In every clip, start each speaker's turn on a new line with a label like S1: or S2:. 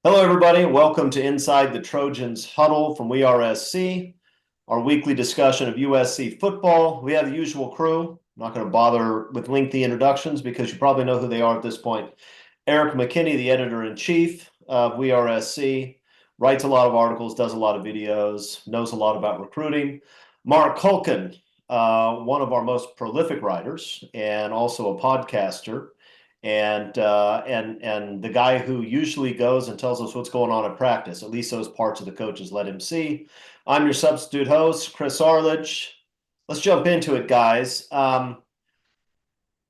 S1: Hello, everybody. Welcome to Inside the Trojans Huddle from WeAreSC, our weekly discussion of USC football. We have the usual crew. I'm not going to bother with lengthy introductions because you probably know who they are at this point. Eric McKinney, the editor-in-chief of WeAreSC, writes a lot of articles, does a lot of videos, knows a lot about recruiting. Mark Culkin, one of our most prolific writers and also a podcaster, and the guy who usually goes and tells us what's going on at practice. At least those parts of the coaches let him see. I'm your substitute host, Chris Arledge. Let's jump into it, guys.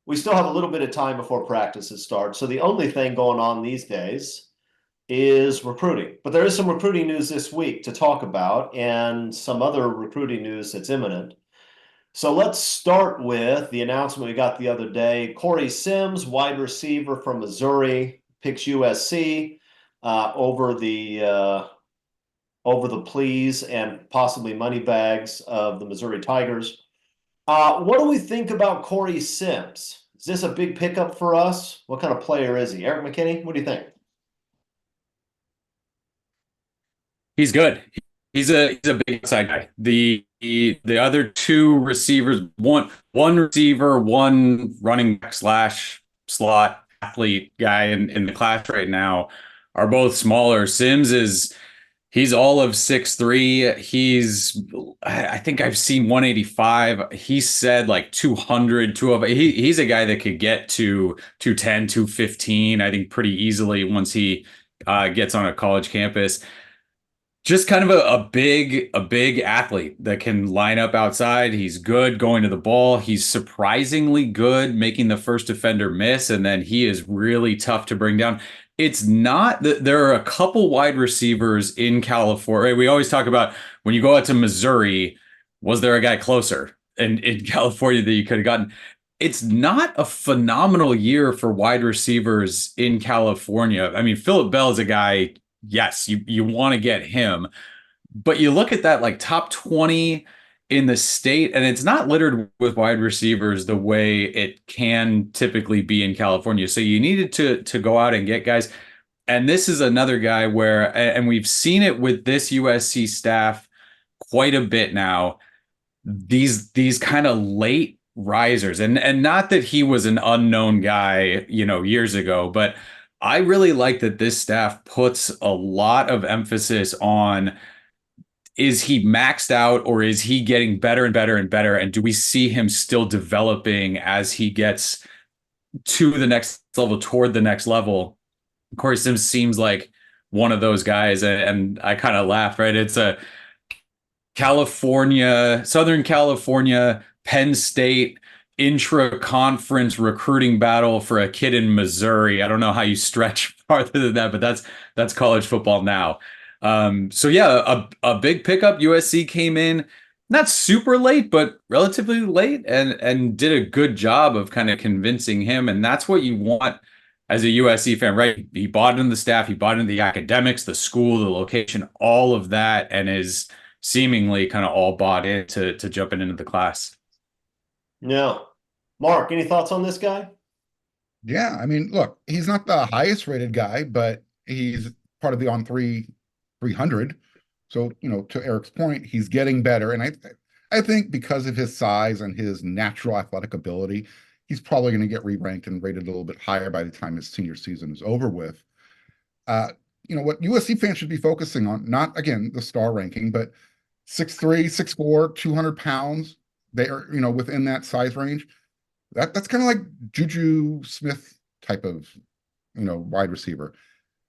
S1: We still have a little bit of time before practices start, so the only thing going on these days is recruiting. But there is some recruiting news this week to talk about, and some other recruiting news that's imminent. So let's start with the announcement we got the other day. Corey Sims, wide receiver from Missouri, picks USC over the pleas and possibly money bags of the Missouri Tigers. What do we think about Corey Sims? Is this a big pickup for us? What kind of player is he? Eric McKinney, what do you think?
S2: He's good. He's a big outside guy. The other two receivers, one receiver, one running back slash slot athlete guy in the class right now are both smaller. He's all of 6'3". I think I've seen 185. He said like 200, he's a guy that could get to 210, 215, I think pretty easily once he gets on a college campus. Just kind of a big athlete that can line up outside. He's good going to the ball. He's surprisingly good making the first defender miss, and then he is really tough to bring down. It's not that there are a couple wide receivers in California. We always talk about when you go out to Missouri, was there a guy closer in California that you could have gotten? It's not a phenomenal year for wide receivers in California. I mean, Phillip Bell is a guy, yes, you want to get him, but you look at that like top 20 in the state, and it's not littered with wide receivers the way it can typically be in California. So you needed to go out and get guys. And this is another guy where, and we've seen it with this USC staff quite a bit now, these kind of late risers. And not that he was an unknown guy, years ago, but I really like that this staff puts a lot of emphasis on, is he maxed out or is he getting better and better and better? And do we see him still developing as he gets to the next level, toward the next level? Corey Sims seems like one of those guys. And I kind of laugh, right? It's a Southern California, Penn State intra-conference recruiting battle for a kid in Missouri. I don't know how you stretch farther than that, but that's college football now. So yeah, a big pickup. USC came in not super late, but relatively late, and did a good job of kind of convincing him. And that's what you want as a USC fan, right? He bought into the staff, he bought into the academics, the school, the location, all of that, and is seemingly kind of all bought in to jumping into the class.
S1: No. Mark, any thoughts on this guy?
S3: Yeah, I mean, look, he's not the highest rated guy, but he's part of the on 300. So, to Eric's point, he's getting better. And I think because of his size and his natural athletic ability, he's probably going to get re-ranked and rated a little bit higher by the time his senior season is over with. What USC fans should be focusing on, not again the star ranking, but 6'3", 6'4", 200 pounds. They are, within that size range. That's kind of like Juju Smith type of, wide receiver.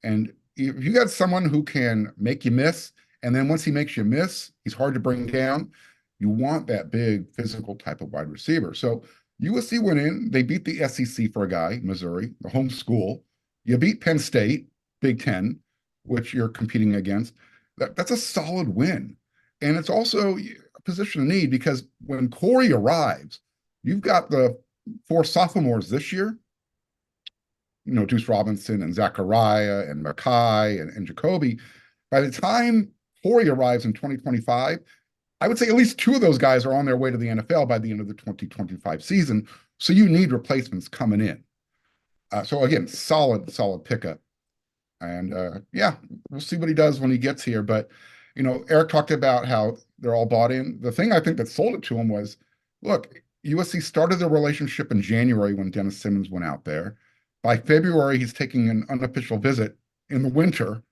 S3: And if you got someone who can make you miss, and then once he makes you miss, he's hard to bring down. You want that big physical type of wide receiver. So USC went in, they beat the SEC for a guy, Missouri, the home school. You beat Penn State, Big Ten, which you're competing against. That's a solid win. And it's also a position of need because when Corey arrives, you've got the four sophomores this year, Deuce Robinson and Zachariah and Mackay and Jacoby. By the time Corey arrives in 2025, I would say at least two of those guys are on their way to the NFL by the end of the 2025 season. So you need replacements coming in. So again, solid pickup. And yeah, we'll see what he does when he gets here. But Eric talked about how they're all bought in. The thing I think that sold it to him was, look, USC started their relationship in January when Dennis Simmons went out there. By February, he's taking an unofficial visit in the winter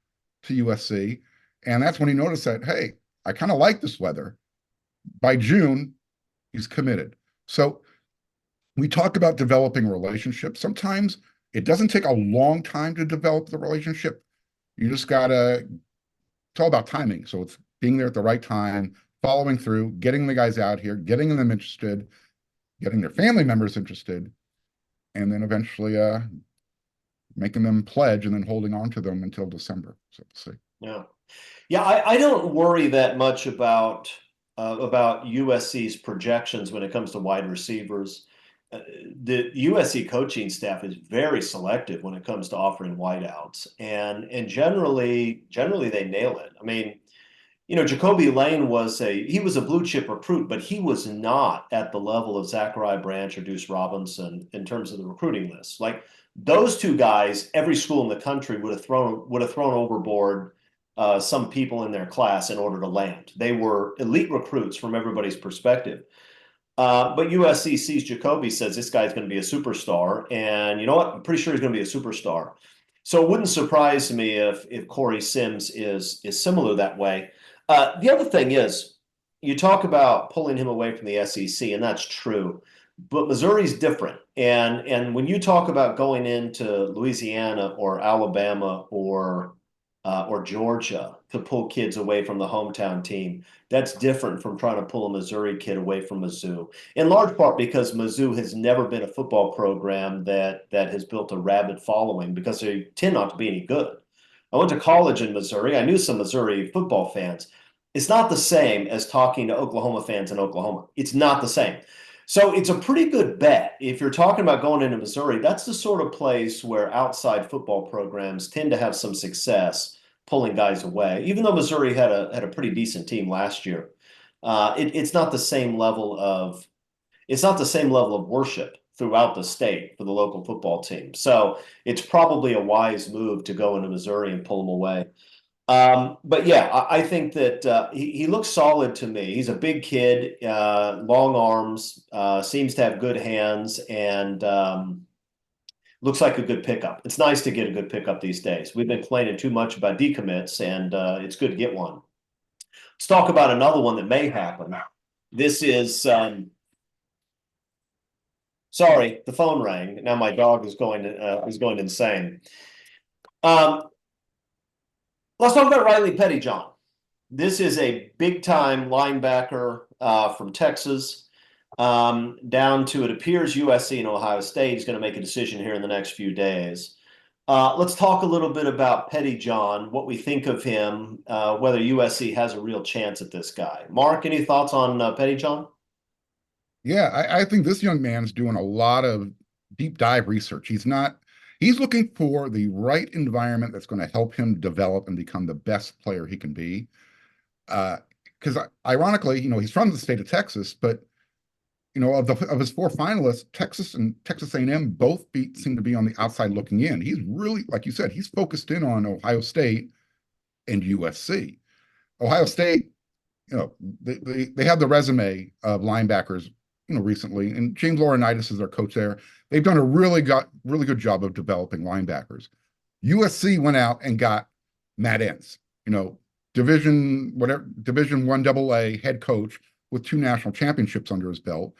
S3: to USC. And that's when he noticed that, hey, I kind of like this weather. By June, he's committed. So we talk about developing relationships. Sometimes it doesn't take a long time to develop the relationship. You just gotta, it's all about timing. So it's being there at the right time, following through, getting the guys out here, getting them interested, getting their family members interested, and then eventually making them pledge and then holding on to them until December. So we'll see.
S1: Yeah. Yeah, I don't worry that much about USC's projections when it comes to wide receivers. The USC coaching staff is very selective when it comes to offering wideouts, and generally they nail it. I mean, Jacoby Lane was a blue chip recruit, but he was not at the level of Zachariah Branch or Deuce Robinson in terms of the recruiting list. Like those two guys, every school in the country would have thrown overboard some people in their class in order to land. They were elite recruits from everybody's perspective. But USC sees Jacoby, says this guy's going to be a superstar, and you know what? I'm pretty sure he's going to be a superstar. So it wouldn't surprise me if Corey Sims is similar that way. The other thing is, you talk about pulling him away from the SEC, and that's true. But Missouri's different, and when you talk about going into Louisiana or Alabama or Georgia to pull kids away from the hometown team, that's different from trying to pull a Missouri kid away from Mizzou. In large part because Mizzou has never been a football program that has built a rabid following because they tend not to be any good. I went to college in Missouri. I knew some Missouri football fans. It's not the same as talking to Oklahoma fans in Oklahoma. It's not the same. So it's a pretty good bet. If you're talking about going into Missouri, that's the sort of place where outside football programs tend to have some success pulling guys away. Even though Missouri had a pretty decent team last year, it's not the same level of worship throughout the state for the local football team. So it's probably a wise move to go into Missouri and pull them away. But yeah, I think that he looks solid to me. He's a big kid, long arms, seems to have good hands, and looks like a good pickup. It's nice to get a good pickup these days. We've been complaining too much about decommits, and it's good to get one. Let's talk about another one that may happen. This is sorry, the phone rang. Now my dog is going insane. Let's talk about Riley Pettyjohn. This is a big-time linebacker from Texas, down to, it appears, USC and Ohio State. He's going to make a decision here in the next few days. Let's talk a little bit about Pettyjohn, what we think of him, whether USC has a real chance at this guy. Mark, any thoughts on Pettyjohn?
S3: Yeah, I think this young man's doing a lot of deep dive research. He's looking for the right environment that's going to help him develop and become the best player he can be. Because ironically, he's from the state of Texas, but of his four finalists, Texas and Texas A&M both seem to be on the outside looking in. He's really, like you said, he's focused in on Ohio State and USC. Ohio State, they have the resume of linebackers, recently, and James Laurinaitis is their coach there. They've done a really good job of developing linebackers. USC went out and got Matt Entz, Division 1 AA head coach with 2 national championships under his belt.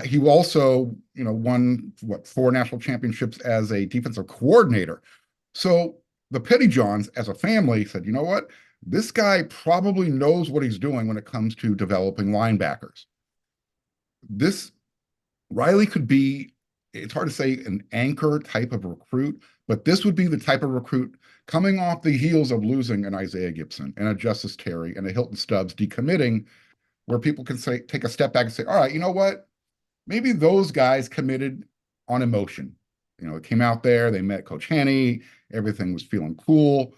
S3: He also, won 4 national championships as a defensive coordinator. So the Pettyjohns, as a family, said, you know what? This guy probably knows what he's doing when it comes to developing linebackers. Riley could be, it's hard to say an anchor type of recruit, but this would be the type of recruit coming off the heels of losing an Isaiah Gibson and a Justice Terry and a Hilton Stubbs decommitting, where people can take a step back and say, all right, you know what? Maybe those guys committed on emotion. It came out there, they met Coach Hanney, everything was feeling cool.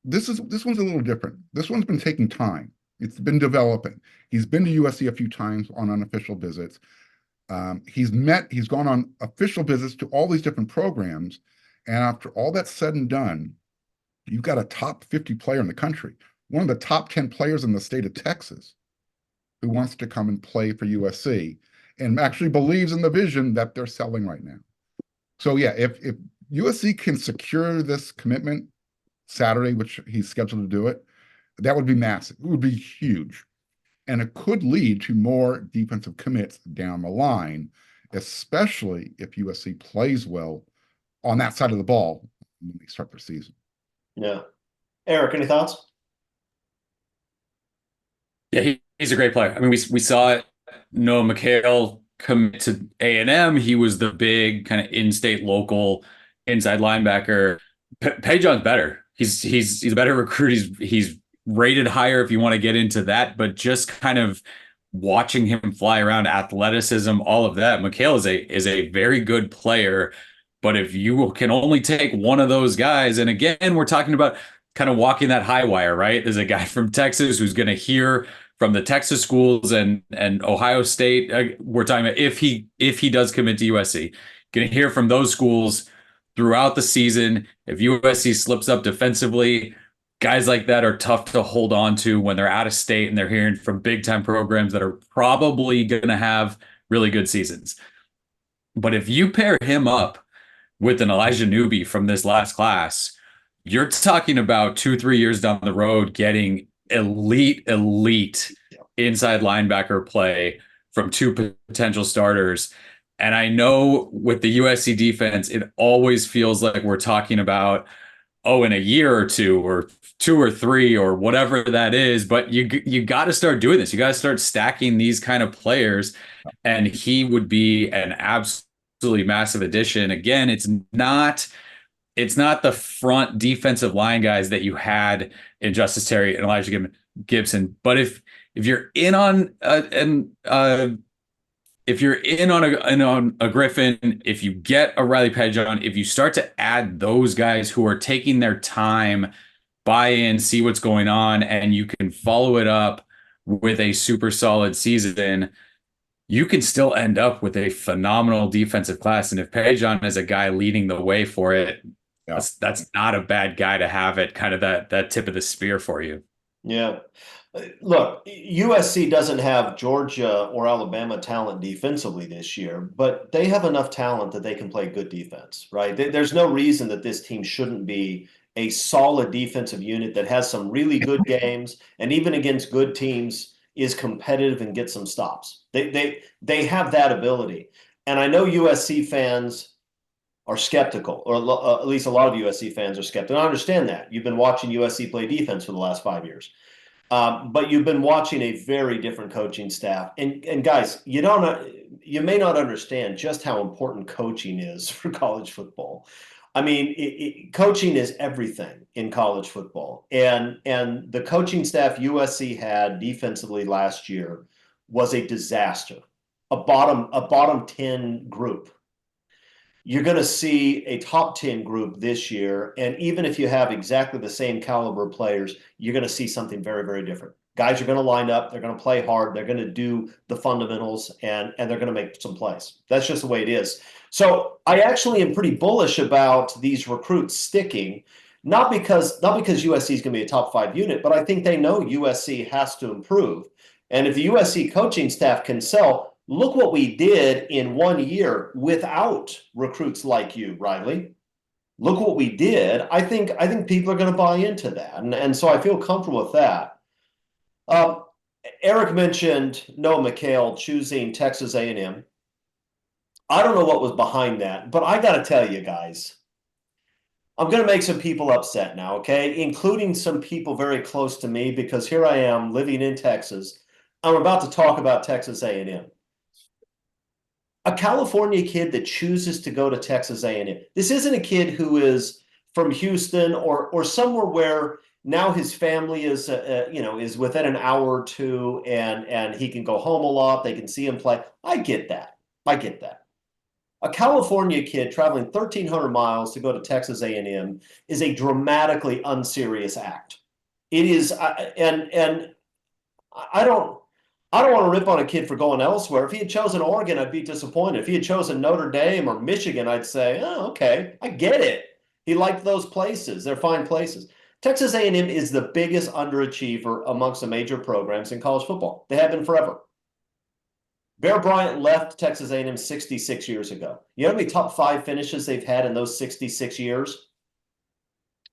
S3: This one's a little different. This one's been taking time. It's been developing. He's been to USC a few times on unofficial visits. He's gone on official visits to all these different programs, And after all that's said and done, you've got a top 50 player in the country, one of the top 10 players in the state of Texas, who wants to come and play for USC and actually believes in the vision that they're selling right now. So yeah, if USC can secure this commitment Saturday, which he's scheduled to do it, that would be massive. It would be huge. And it could lead to more defensive commits down the line, especially if USC plays well on that side of the ball when they start their season.
S1: Yeah. Eric, any thoughts?
S2: Yeah, he's a great player. I mean, we saw it. Noah McHale commit to A&M. He was the big kind of in-state local inside linebacker. Pajon's better. He's a better recruit. He's rated higher if you want to get into that, but just kind of watching him fly around, athleticism, all of that. McHale is a very good player, but if you can only take one of those guys, and again, we're talking about kind of walking that high wire, right? There's a guy from Texas who's going to hear from the Texas schools and Ohio State. We're talking about if he does commit to USC, going to hear from those schools throughout the season. If USC slips up defensively, guys like that are tough to hold on to when they're out of state and they're hearing from big time programs that are probably going to have really good seasons. But if you pair him up with an Elijah Newby from this last class, you're talking about 2-3 years down the road getting elite inside linebacker play from two potential starters. And I know with the USC defense, it always feels like we're talking about, in a year or two or 2 or 3 or whatever that is. But you got to start doing this. You got to start stacking these kind of players. And he would be an absolutely massive addition. Again, it's not the front defensive line guys that you had in Justice Terry and Elijah Gibson. But if you're in on if you're in on a Griffin, if you get a Riley Pajon, if you start to add those guys who are taking their time, buy in, see what's going on, and you can follow it up with a super solid season, you can still end up with a phenomenal defensive class. And if Pajon is a guy leading the way for it, that's not a bad guy to have it kind of that tip of the spear for you.
S1: Yeah. Look, USC doesn't have Georgia or Alabama talent defensively this year, but they have enough talent that they can play good defense, right? There's no reason that this team shouldn't be a solid defensive unit that has some really good games and even against good teams is competitive and gets some stops. They have that ability. And I know USC fans are skeptical, or at least a lot of USC fans are skeptical. I understand that. You've been watching USC play defense for the last 5 years. But you've been watching a very different coaching staff. And guys, you may not understand just how important coaching is for college football. I mean, coaching is everything in college football. And the coaching staff USC had defensively last year was a disaster, a bottom 10 group. You're going to see a top 10 group this year. And even if you have exactly the same caliber players, you're going to see something very, very different. Guys are going to line up. They're going to play hard. They're going to do the fundamentals, and they're going to make some plays. That's just the way it is. So I actually am pretty bullish about these recruits sticking, not because USC is going to be a top 5 unit, but I think they know USC has to improve. And if the USC coaching staff can sell, look what we did in 1 year without recruits like you, Riley. Look what we did. I think people are going to buy into that, and so I feel comfortable with that. Eric mentioned Noah McHale choosing Texas A&M. I don't know what was behind that, but I got to tell you guys, I'm going to make some people upset now, okay, including some people very close to me, because here I am living in Texas. I'm about to talk about Texas A&M. A California kid that chooses to go to Texas A&M. This isn't a kid who is from Houston or somewhere where now his family is is within an hour or two, and he can go home a lot. They can see him play. I get that. A California kid traveling 1,300 miles to go to Texas A&M is a dramatically unserious act. It is, and I don't want to rip on a kid for going elsewhere. If he had chosen Oregon, I'd be disappointed. If he had chosen Notre Dame or Michigan, I'd say, oh, okay, I get it. He liked those places. They're fine places. Texas A&M is the biggest underachiever amongst the major programs in college football. They have been forever. Bear Bryant left Texas A&M 66 years ago. You know how many top 5 finishes they've had in those 66 years?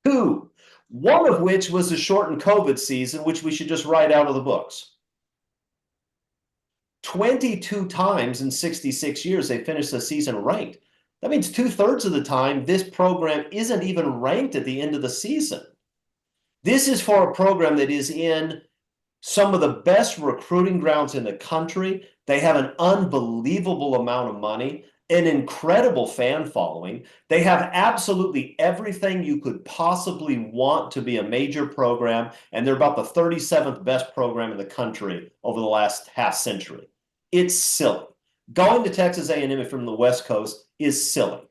S1: 2. One of which was a shortened COVID season, which we should just write out of the books. 22 times in 66 years they finished the season ranked. That means 2/3 of the time this program isn't even ranked at the end of the season. This is for a program that is in some of the best recruiting grounds in the country. They have an unbelievable amount of money, an incredible fan following. They have absolutely everything you could possibly want to be a major program, and they're about the 37th best program in the country over the last half century. It's silly. Going to Texas A&M from the West Coast is silly.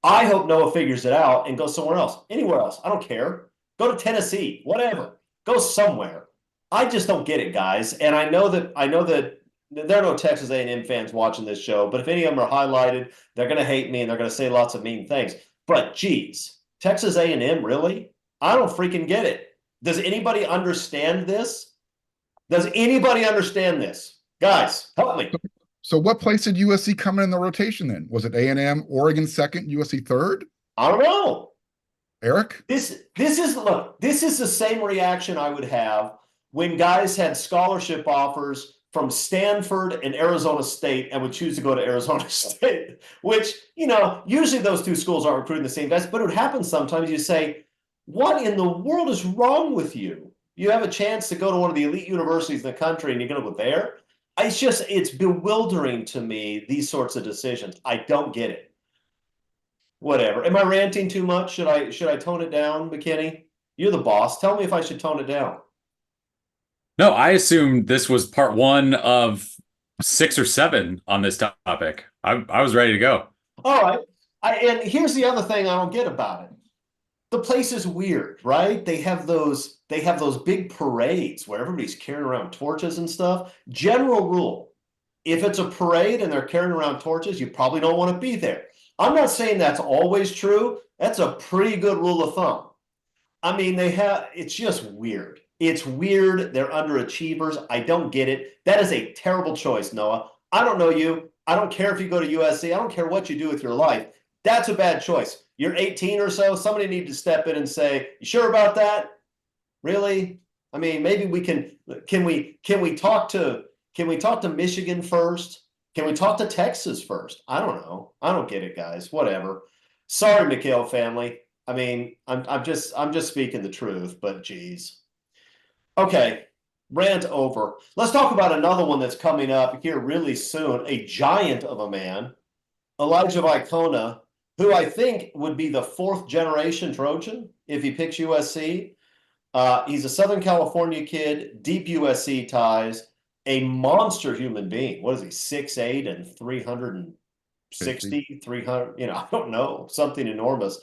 S1: I hope Noah figures it out and goes somewhere else, anywhere else. I don't care. Go to Tennessee, whatever. Go somewhere. I just don't get it, guys. And I know that there are no Texas A&M fans watching this show, but if any of them are highlighted, they're going to hate me and they're going to say lots of mean things. But geez, Texas A&M, really? I don't freaking get it. Does anybody understand this? Does anybody understand this? Guys, help me.
S3: So what place did USC come in the rotation then? Was it A&M, Oregon second, USC third?
S1: I don't know.
S3: Eric?
S1: This is the same reaction I would have when guys had scholarship offers from Stanford and Arizona State and would choose to go to Arizona State, which, usually those two schools aren't recruiting the same guys, but it would happen sometimes. You say, what in the world is wrong with you? You have a chance to go to one of the elite universities in the country and you're going to go there? It's bewildering to me, these sorts of decisions. I don't get it. Whatever. Am I ranting too much? Should I tone it down, McKinney? You're the boss. Tell me if I should tone it down.
S2: No, I assumed this was part 1 of 6 or 7 on this topic. I was ready to go.
S1: All right. And here's the other thing I don't get about it. The place is weird, right? They have those big parades where everybody's carrying around torches and stuff. General rule, if it's a parade and they're carrying around torches, you probably don't want to be there. I'm not saying that's always true. That's a pretty good rule of thumb. I mean, it's just weird. It's weird. They're underachievers. I don't get it. That is a terrible choice, Noah. I don't know you. I don't care if you go to USC. I don't care what you do with your life. That's a bad choice. You're 18 or so. Somebody needs to step in and say, "You sure about that? Really?" I mean, maybe we can we talk to Michigan first? Can we talk to Texas first? I don't know. I don't get it, guys. Whatever. Sorry, McHale family. I mean, I'm just speaking the truth, but geez. Okay, rant over. Let's talk about another one that's coming up here really soon. A giant of a man, Elijah Vicona, who I think would be the 4th generation Trojan if he picks USC. He's a Southern California kid, deep USC ties, a monster human being. What is he, 6'8" and 360, 300, I don't know, something enormous.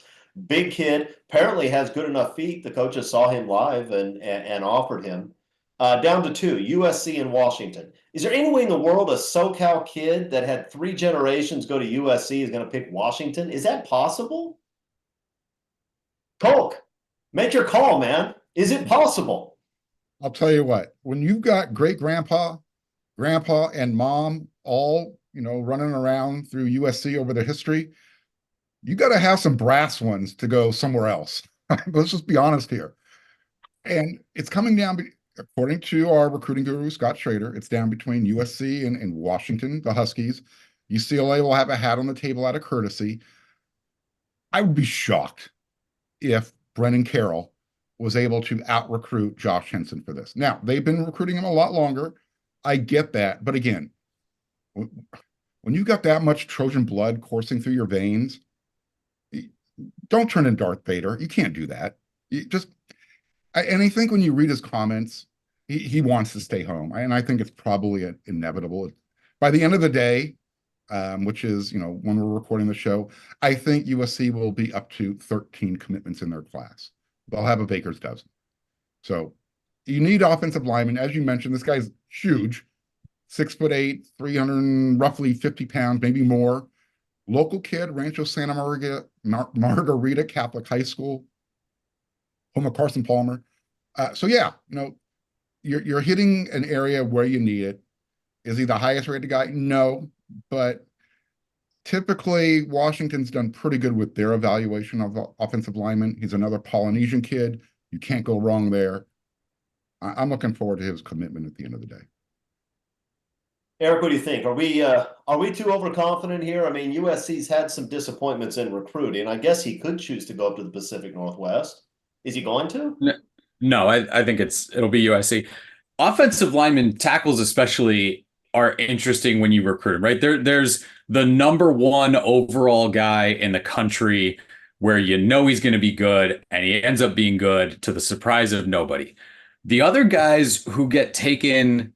S1: Big kid, apparently has good enough feet. The coaches saw him live and offered him. Down to 2, USC and Washington. Is there any way in the world a SoCal kid that had 3 generations go to USC is going to pick Washington? Is that possible? Coke, make your call, man. Is it possible?
S3: I'll tell you what, when you've got great-grandpa, grandpa, and mom all, running around through USC over the history, you got to have some brass ones to go somewhere else. Let's just be honest here. And it's coming down, according to our recruiting guru, Scott Schrader, it's down between USC and Washington, the Huskies. UCLA will have a hat on the table out of courtesy. I would be shocked if Brennan Carroll was able to out-recruit Josh Henson for this. Now, they've been recruiting him a lot longer. I get that. But again, when you've got that much Trojan blood coursing through your veins, don't turn in Darth Vader. You can't do that. And I think when you read his comments, he wants to stay home. And I think it's probably inevitable. By the end of the day, which is, when we're recording the show, I think USC will be up to 13 commitments in their class. They'll have a baker's dozen. So you need offensive linemen. As you mentioned, this guy's huge, 6'8", 300, roughly 50 pounds, maybe more. local kid, Rancho Santa Margarita Catholic High School, home of Carson Palmer. So yeah, you're hitting an area where you need it. Is he the highest rated guy? No, but typically Washington's done pretty good with their evaluation of offensive linemen. He's another Polynesian kid. You can't go wrong there. I'm looking forward to his commitment at the end of the day.
S1: Eric, what do you think? Are we too overconfident here? I mean, USC's had some disappointments in recruiting. I guess he could choose to go up to the Pacific Northwest. Is he going to?
S2: No, I think it'll be USC. Offensive linemen, tackles especially, are interesting when you recruit them, right? There's the number one overall guy in the country where he's going to be good, and he ends up being good to the surprise of nobody. The other guys who get taken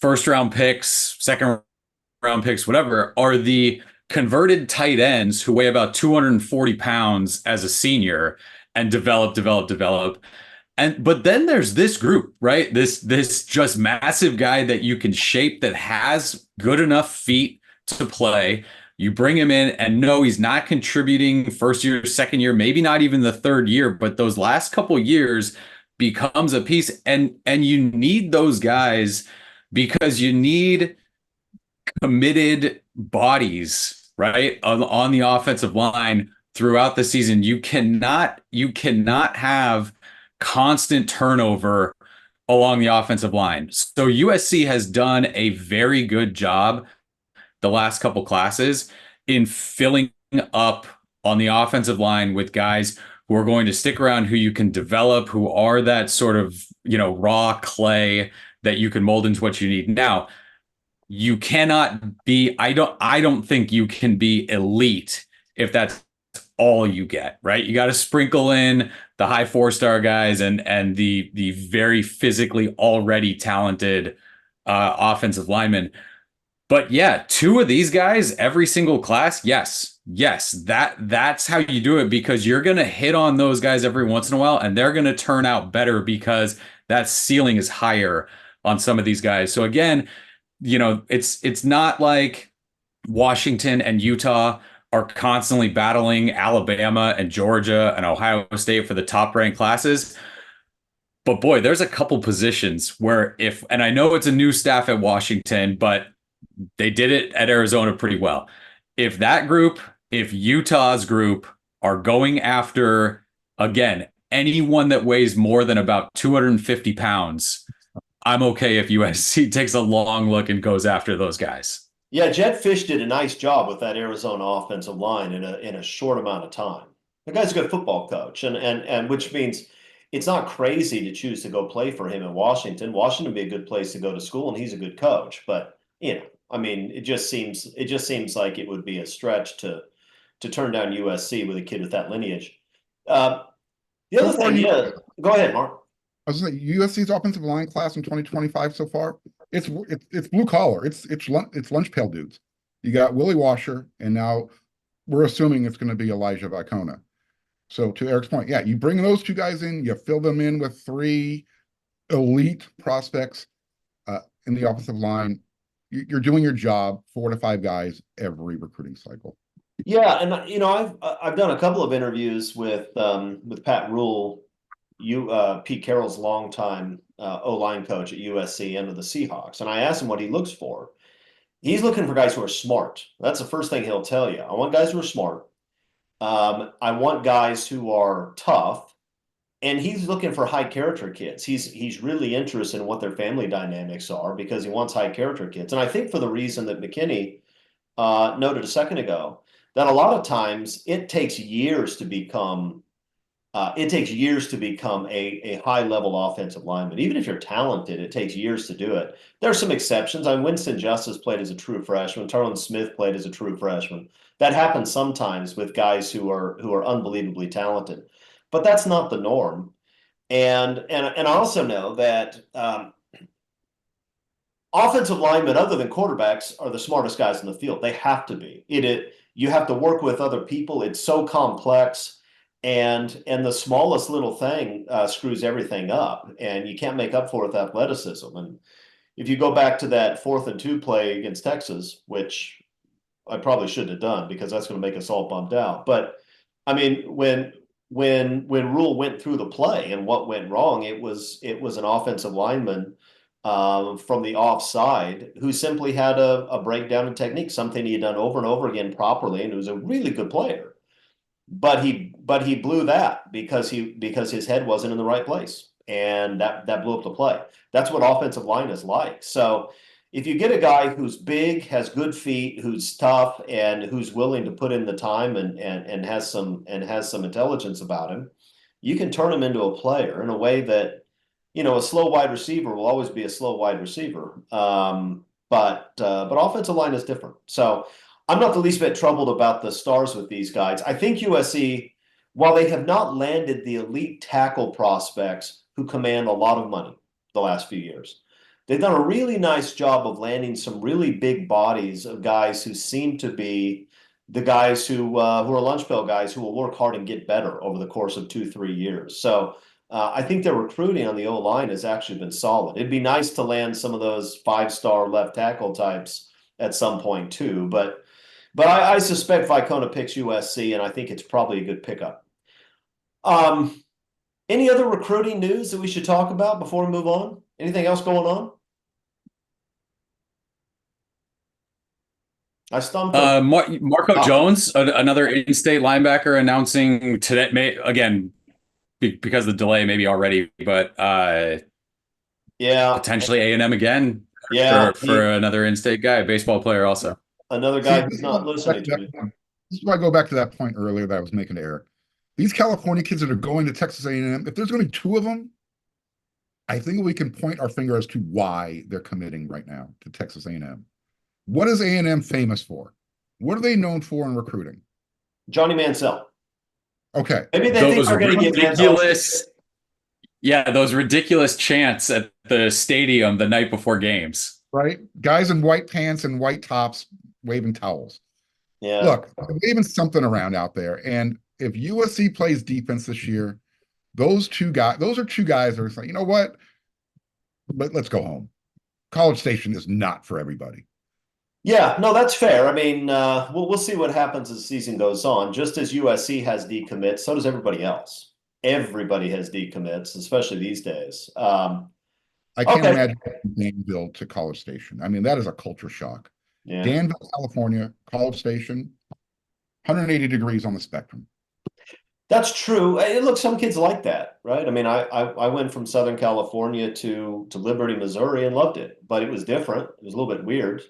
S2: first round picks, second round picks, whatever, are the converted tight ends who weigh about 240 pounds as a senior and develop. But then there's this group, right? This just massive guy that you can shape, that has good enough feet to play. You bring him in, and no, he's not contributing first year, second year, maybe not even the third year, but those last couple years becomes a piece. And you need those guys because you need committed bodies, right? On the offensive line throughout the season. You cannot have constant turnover along the offensive line. So USC has done a very good job the last couple classes in filling up on the offensive line with guys who are going to stick around, who you can develop, who are that sort of, raw clay that you can mold into what you need. Now, you cannot be, I don't think you can be elite if that's all you get, right? You got to sprinkle in the high 4-star guys and the very physically already talented offensive linemen. But yeah, 2 of these guys every single class, yes, that's how you do it, because you're going to hit on those guys every once in a while, and they're going to turn out better because that ceiling is higher on some of these guys. So again, it's not like Washington and Utah are constantly battling Alabama and Georgia and Ohio State for the top ranked classes. But boy, there's a couple positions where and I know it's a new staff at Washington, but they did it at Arizona pretty well. If Utah's group are going after, again, anyone that weighs more than about 250 pounds, I'm okay if USC takes a long look and goes after those guys.
S1: Yeah, Jed Fish did a nice job with that Arizona offensive line in a short amount of time. The guy's a good football coach, and which means it's not crazy to choose to go play for him in Washington. Washington would be a good place to go to school, and he's a good coach. But I mean, it just seems like it would be a stretch to turn down USC with a kid with that lineage. The other thing, go ahead, Mark.
S3: I was saying USC's offensive line class in 2025 so far, it's blue collar. It's lunch pail dudes. You got Willie Washer, and now we're assuming it's going to be Elijah Vacona. So to Eric's point, yeah, you bring those 2 guys in, you fill them in with 3 elite prospects in the offensive line. You're doing your job, 4 to 5 guys every recruiting cycle.
S1: Yeah, and I've done a couple of interviews with Pat Rule, Pete Carroll's longtime O-line coach at USC and of the Seahawks, and I asked him what he looks for. He's looking for guys who are smart. That's the first thing he'll tell you. I want guys who are smart. I want guys who are tough, and he's looking for high character kids. He's really interested in what their family dynamics are because he wants high character kids. And I think for the reason that McKinney noted a second ago, that a lot of times it takes years to become a high level offensive lineman. Even if you're talented, it takes years to do it. There are some exceptions. Winston Justice played as a true freshman. Tarlin Smith played as a true freshman. That happens sometimes with guys who are unbelievably talented, but that's not the norm. And I also know that offensive linemen, other than quarterbacks, are the smartest guys in the field. They have to be. You have to work with other people. It's so complex. And the smallest little thing screws everything up, and you can't make up for it with athleticism. And if you go back to that 4th and 2 play against Texas, which I probably shouldn't have done because that's going to make us all bummed out. But I mean, when Rule went through the play and what went wrong, it was an offensive lineman from the offside who simply had a breakdown in technique, something he had done over and over again properly, and he was a really good player. But he blew that because his head wasn't in the right place, and that blew up the play. That's what offensive line is like. So if you get a guy who's big, has good feet, who's tough, and who's willing to put in the time and has some intelligence about him, you can turn him into a player in a way that, you know, a slow wide receiver will always be a slow wide receiver. But offensive line is different. So I'm not the least bit troubled about the stars with these guys. I think USC, while they have not landed the elite tackle prospects who command a lot of money the last few years, they've done a really nice job of landing some really big bodies of guys who seem to be the guys who are lunch pail guys who will work hard and get better over the course of 2-3 years. So I think their recruiting on the O-line has actually been solid. It'd be nice to land some of those 5-star left tackle types at some point too, but I suspect Vicona picks USC, and I think it's probably a good pickup. Any other recruiting news that we should talk about before we move on? Anything else going on? I stumped him.
S2: Marco Jones, another in-state linebacker, announcing today, again, because of the delay, maybe already, but
S1: yeah,
S2: potentially A&M again.
S1: Yeah,
S2: for another in-state guy, a baseball player also.
S1: Another guy who's not listening to me.
S3: This is why I go back to that point earlier that I was making to Eric. These California kids that are going to Texas A&M, if there's going to be 2 of them, I think we can point our finger as to why they're committing right now to Texas A&M. What is A&M famous for? What are they known for in recruiting?
S1: Johnny Mansell.
S3: Okay.
S1: Maybe they think they're going to get
S2: ridiculous. Yeah, those ridiculous chants at the stadium the night before games.
S3: Right? Guys in white pants and white tops waving towels.
S1: Yeah.
S3: Look, waving something around out there. And if USC plays defense this year, those are 2 guys that are saying, you know what? But let's go home. College Station is not for everybody.
S1: Yeah, no, that's fair. I mean, we'll see what happens as the season goes on. Just as USC has decommits, so does everybody else. Everybody has decommits, especially these days.
S3: I can't imagine Danville to College Station. I mean, that is a culture shock.
S1: Yeah.
S3: Danville, California, College Station, 180 degrees on the spectrum.
S1: That's true. Look, some kids like that, right? I mean, I went from Southern California to Liberty, Missouri, and loved it, but it was different. It was a little bit weird.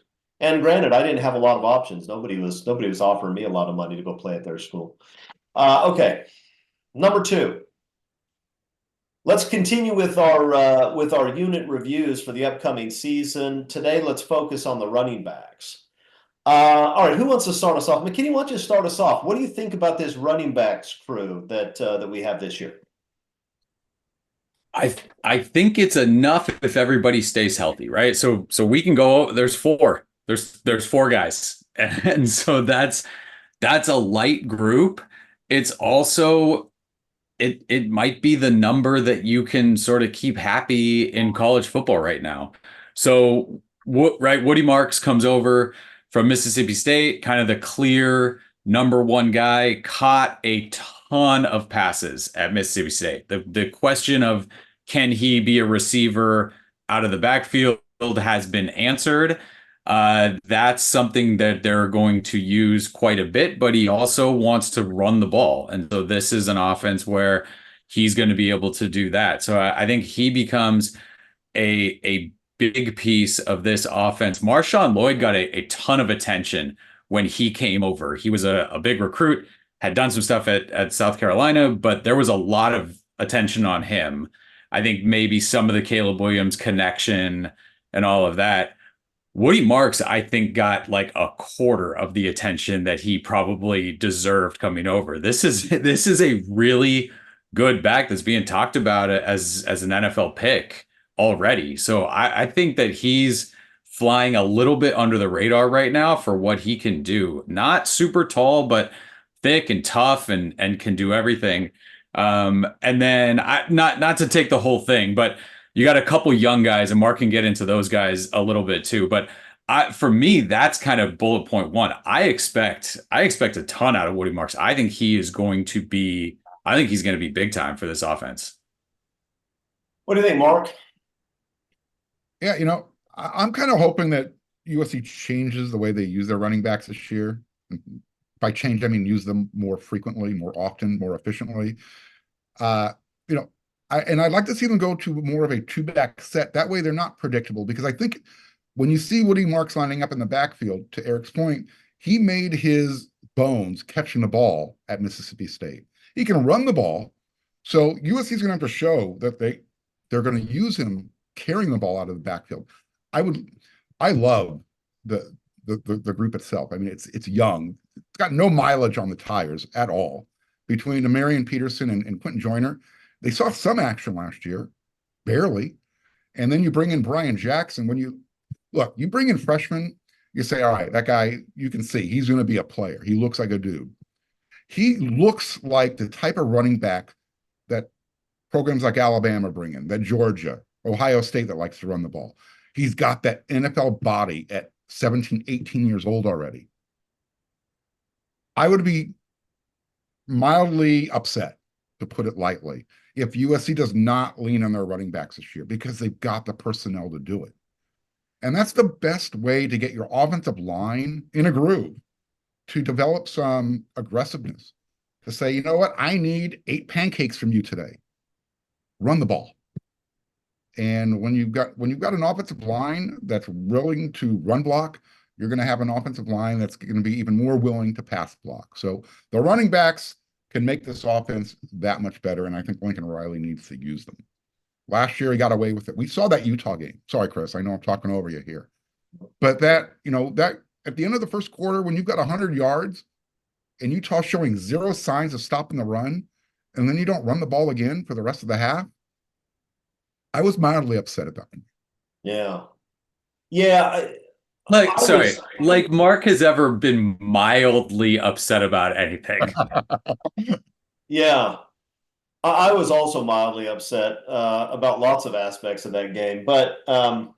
S1: And granted, I didn't have a lot of options. Nobody was offering me a lot of money to go play at their school. Okay, number 2. Let's continue with our unit reviews for the upcoming season. Today, let's focus on the running backs. All right, who wants to start us off? McKinney, why don't you start us off? What do you think about this running backs crew that we have this year?
S2: I think it's enough if everybody stays healthy, right? So we can go. There's 4. There's 4 guys, and so that's a light group. It's also it might be the number that you can sort of keep happy in college football right now. So Woody Marks comes over from Mississippi State, kind of the clear number 1 guy, caught a ton of passes at Mississippi State. The question of can he be a receiver out of the backfield has been answered. That's something that they're going to use quite a bit, but he also wants to run the ball. And so this is an offense where he's going to be able to do that. So I think he becomes a big piece of this offense. Marshawn Lloyd got a ton of attention when he came over. He was a big recruit, had done some stuff at South Carolina, but there was a lot of attention on him. I think maybe some of the Caleb Williams connection and all of that. Woody Marks, I think, got like a quarter of the attention that he probably deserved coming over. This is a really good back that's being talked about as an NFL pick already. So I think that he's flying a little bit under the radar right now for what he can do. Not super tall, but thick and tough and can do everything. And then not to take the whole thing, but you got a couple young guys, and Mark can get into those guys a little bit too. But for me, that's kind of bullet point one. I expect a ton out of Woody Marks. I think he's going to be big time for this offense.
S1: What do you think, Mark?
S3: Yeah, I'm kind of hoping that USC changes the way they use their running backs this year. By change, I mean use them more frequently, more often, more efficiently. Uh, you know, I'd like to see them go to more of a two-back set. That way they're not predictable, because I think when you see Woody Marks lining up in the backfield, to Eric's point, he made his bones catching the ball at Mississippi State. He can run the ball. So USC is going to have to show that they're going to use him carrying the ball out of the backfield. I love the group itself. I mean, it's young. It's got no mileage on the tires at all. Between Marion Peterson and Quentin Joyner, they saw some action last year, barely. And then you bring in Brian Jackson. When you bring in freshmen, you say, all right, that guy, you can see he's going to be a player. He looks like a dude. He looks like the type of running back that programs like Alabama bring in, that Georgia, Ohio State that likes to run the ball. He's got that NFL body at 17, 18 years old already. I would be mildly upset, to put it lightly, if USC does not lean on their running backs this year, because they've got the personnel to do it. And that's the best way to get your offensive line in a groove, to develop some aggressiveness, to say, you know what, I need 8 pancakes from you today. Run the ball. And when you've got an offensive line that's willing to run block, you're going to have an offensive line that's going to be even more willing to pass block. So the running backs can make this offense that much better, and I think Lincoln Riley needs to use them. Last year, he got away with it. We saw that Utah game. Sorry, Chris, I know I'm talking over you here. But that at the end of the first quarter, when you've got 100 yards and Utah showing zero signs of stopping the run, and then you don't run the ball again for the rest of the half, I was mildly upset about it.
S1: Yeah. Yeah.
S2: Like Mark has ever been mildly upset about anything.
S1: Yeah. I was also mildly upset about lots of aspects of that game, but I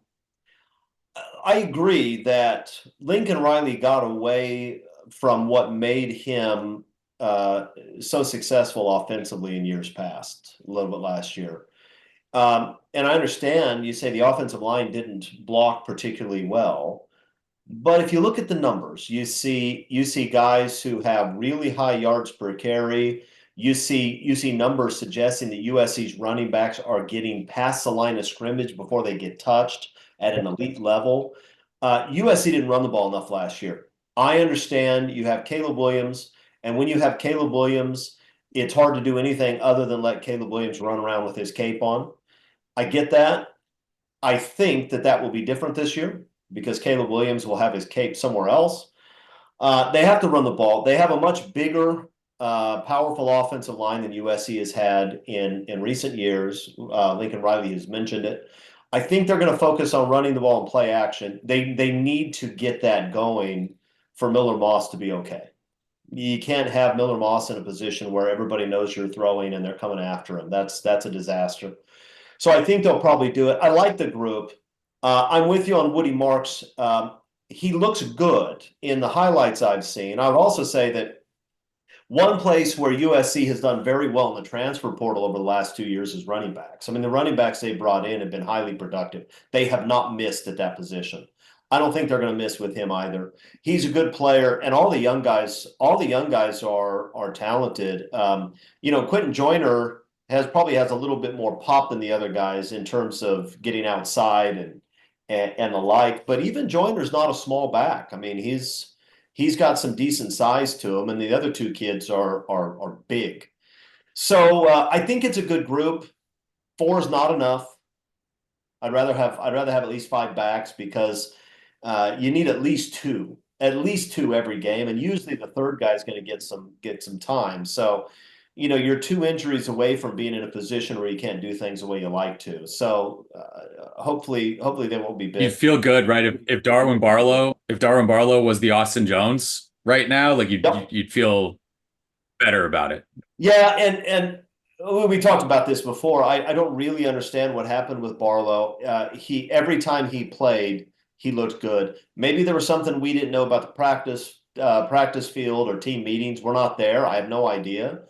S1: agree that Lincoln Riley got away from what made him so successful offensively in years past, a little bit last year. And I understand you say the offensive line didn't block particularly well, but if you look at the numbers, you see guys who have really high yards per carry. You see numbers suggesting that USC's running backs are getting past the line of scrimmage before they get touched at an elite level. USC didn't run the ball enough last year. I understand you have Caleb Williams, and when you have Caleb Williams, it's hard to do anything other than let Caleb Williams run around with his cape on. I get that. I think that will be different this year, because Caleb Williams will have his cape somewhere else. They have to run the ball. They have a much bigger, powerful offensive line than USC has had in recent years. Lincoln Riley has mentioned it. I think they're going to focus on running the ball and play action. They need to get that going for Miller Moss to be okay. You can't have Miller Moss in a position where everybody knows you're throwing and they're coming after him. That's a disaster. So I think they'll probably do it. I like the group. I'm with you on Woody Marks. He looks good in the highlights I've seen. I would also say that one place where USC has done very well in the transfer portal over the last 2 years is running backs. I mean, the running backs they brought in have been highly productive. They have not missed at that position. I don't think they're going to miss with him either. He's a good player, and all the young guys are talented. Quentin Joyner probably has a little bit more pop than the other guys in terms of getting outside and the like. But even Joyner's not a small back. I mean, he's got some decent size to him, and the other two kids are big. So I think it's a good group. 4 is not enough. I'd rather have at least 5 backs, because you need at least two every game, and usually the third guy is going to get some time. So you're 2 injuries away from being in a position where you can't do things the way you like to. So hopefully they won't be big.
S2: You'd feel good, right? If Darwin Barlow was the Austin Jones right now, like you'd feel better about it.
S1: Yeah, and we talked about this before. I don't really understand what happened with Barlow. Every time he played, he looked good. Maybe there was something we didn't know about the practice field or team meetings. We're not there. I have no idea.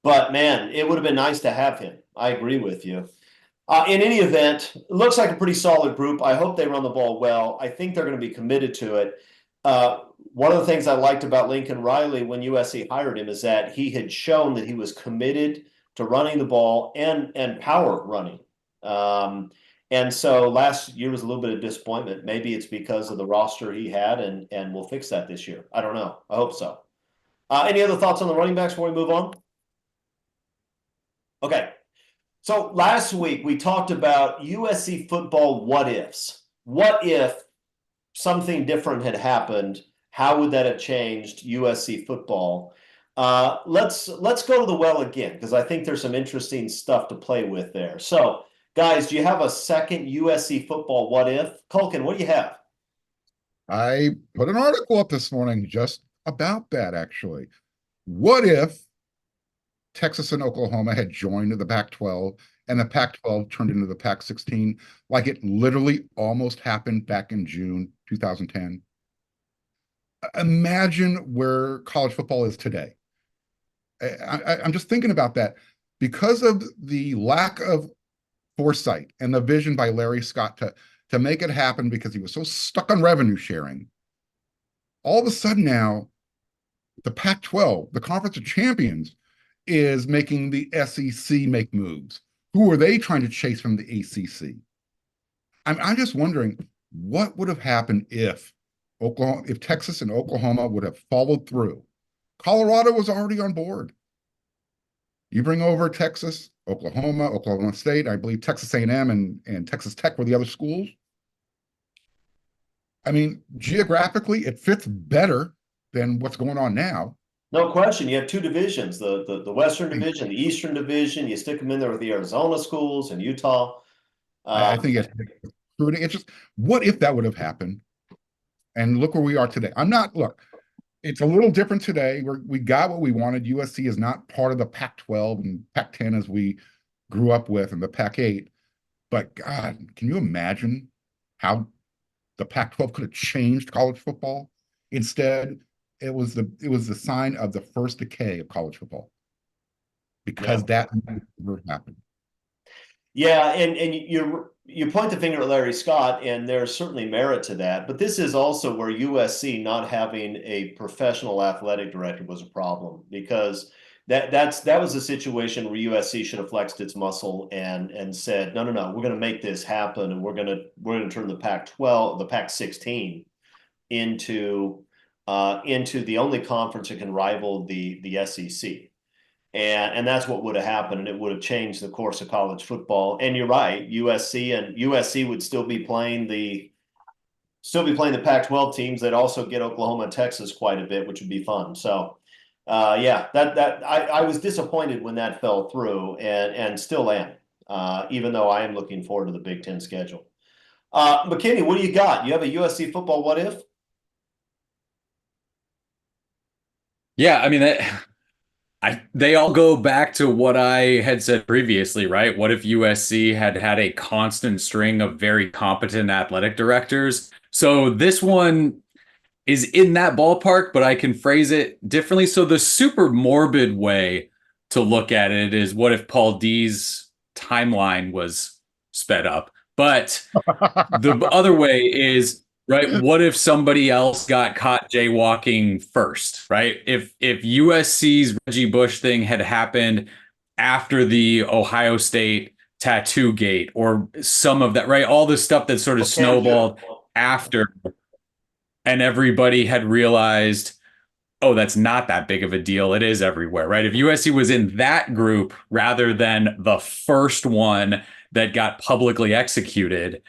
S1: But man, it would have been nice to have him. I agree with you. In any event, it looks like a pretty solid group. I hope they run the ball well. I think they're going to be committed to it. One of the things I liked about Lincoln Riley when USC hired him is that he had shown that he was committed to running the ball and power running. And so last year was a little bit of disappointment. Maybe it's because of the roster he had, and we'll fix that this year. I don't know. I hope so. Any other thoughts on the running backs before we move on? Okay. So last week we talked about USC football what ifs. What if something different had happened? How would that have changed USC football? Let's go to the well again, because I think there's some interesting stuff to play with there. So, guys, do you have a second USC football what if? Culkin, what do you have?
S3: I put an article up this morning just about that, actually. What if Texas and Oklahoma had joined the Pac-12 and the Pac-12 turned into the Pac-16, like it literally almost happened back in June 2010? Imagine where college football is today. I'm just thinking about that because of the lack of foresight and the vision by Larry Scott to make it happen, because he was so stuck on revenue sharing. All of a sudden now, the Pac-12, the Conference of Champions, is making the SEC make moves. Who are they trying to chase from the ACC? I'm just wondering what would have happened if Texas and Oklahoma would have followed through. Colorado was already on board. You bring over Texas, Oklahoma State, I believe Texas A&M and Texas Tech were the other schools. I mean, geographically, it fits better than what's going on now.
S1: No question. You have two divisions, the Western Division, the Eastern Division. You stick them in there with the Arizona schools and Utah.
S3: I think it's just, what if that would have happened? And look where we are today. Look, it's a little different today. We got what we wanted. USC is not part of the Pac-12 and Pac-10 as we grew up with, and the Pac-8. But God, can you imagine how the Pac-12 could have changed college football? Instead, it was the sign of the first decay of college football, because that never happened.
S1: Yeah, and you point the finger at Larry Scott, and there's certainly merit to that. But this is also where USC not having a professional athletic director was a problem, because that was a situation where USC should have flexed its muscle and said, no, we're going to make this happen, and we're going to turn the Pac-12, the Pac-16 into the only conference that can rival the SEC. And that's what would have happened, and it would have changed the course of college football. And you're right, USC would still be playing the Pac-12 teams that also get Oklahoma and Texas quite a bit, which would be fun. So, yeah, I was disappointed when that fell through, and still am, even though I am looking forward to the Big Ten schedule. McKinney, what do you got? You have a USC football what if?
S2: Yeah, I mean, they all go back to what I had said previously, right? What if USC had a constant string of very competent athletic directors? So this one is in that ballpark, but I can phrase it differently. So the super morbid way to look at it is, what if Paul D's timeline was sped up? But the other way is, right, what if somebody else got caught jaywalking first, right? If USC's Reggie Bush thing had happened after the Ohio State tattoo gate, or some of that, right? All the stuff that sort of snowballed after, and everybody had realized, oh, that's not that big of a deal. It is everywhere, right? If USC was in that group rather than the first one that got publicly executed,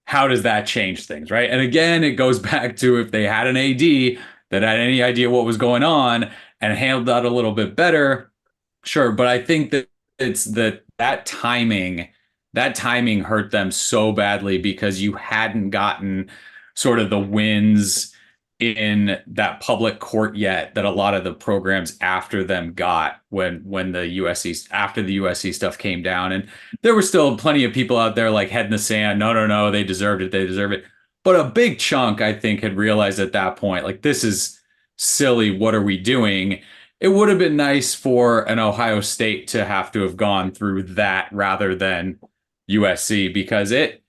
S2: how does that change things, right? And again, it goes back to, if they had an AD that had any idea what was going on and handled that a little bit better, sure. But I think that it's that timing hurt them so badly, because you hadn't gotten sort of the wins in that public court yet that a lot of the programs after them got when the USC stuff came down. And there were still plenty of people out there like head in the sand. No, they deserved it. They deserve it. but a big chunk, I think, had realized at that point, like, this is silly. What are we doing? It would have been nice for an Ohio State to have to have gone through that rather than USC, because it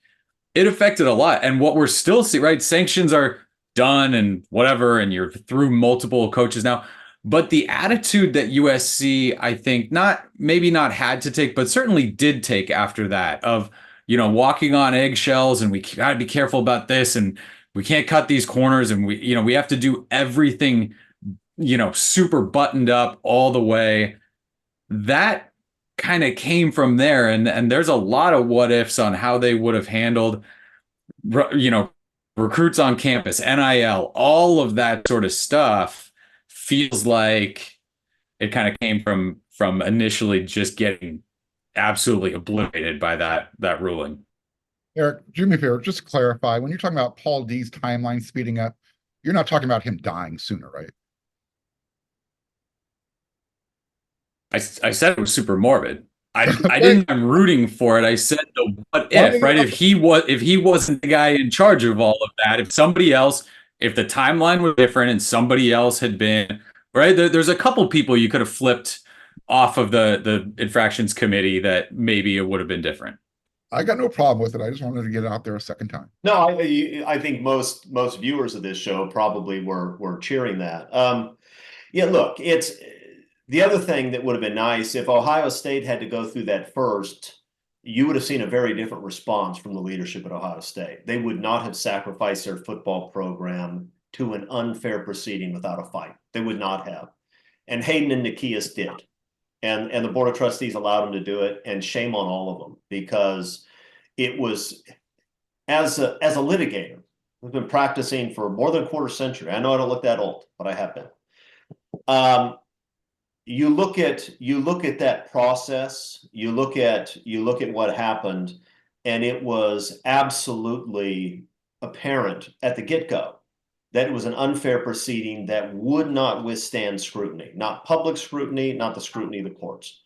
S2: affected a lot. And what we're still seeing, right? Sanctions are done and whatever, and you're through multiple coaches now. But the attitude that USC, I think, maybe not had to take, but certainly did take after that, of, walking on eggshells, and we got to be careful about this, and we can't cut these corners, and we have to do everything, super buttoned up all the way. That kind of came from there. And there's a lot of what ifs on how they would have handled, recruits on campus, NIL, all of that sort of stuff. Feels like it kind of came from initially just getting absolutely obliterated by that ruling.
S3: Eric, do me a favor, just to clarify, when you're talking about Paul D's timeline speeding up, you're not talking about him dying sooner, right?
S2: I said it was super morbid. I'm rooting for it. I said the what if, right? If he wasn't the guy in charge of all of that, if somebody else, if the timeline was different and somebody else had been, right? There's a couple people you could have flipped off of the infractions committee that maybe it would have been different.
S3: I got no problem with it. I just wanted to get it out there a second time.
S1: No, I think most viewers of this show probably were cheering that. Yeah, look, it's the other thing that would have been nice if Ohio State had to go through that first. You would have seen a very different response from the leadership at Ohio State. They would not have sacrificed their football program to an unfair proceeding without a fight. They would not have. And Hayden and Nikias did. And the Board of Trustees allowed them to do it. And shame on all of them, because it was, as a litigator, we've been practicing for more than a quarter century. I know I don't look that old, but I have been. You look at that process, you look at what happened, and it was absolutely apparent at the get-go that it was an unfair proceeding that would not withstand scrutiny, not public scrutiny, not the scrutiny of the courts.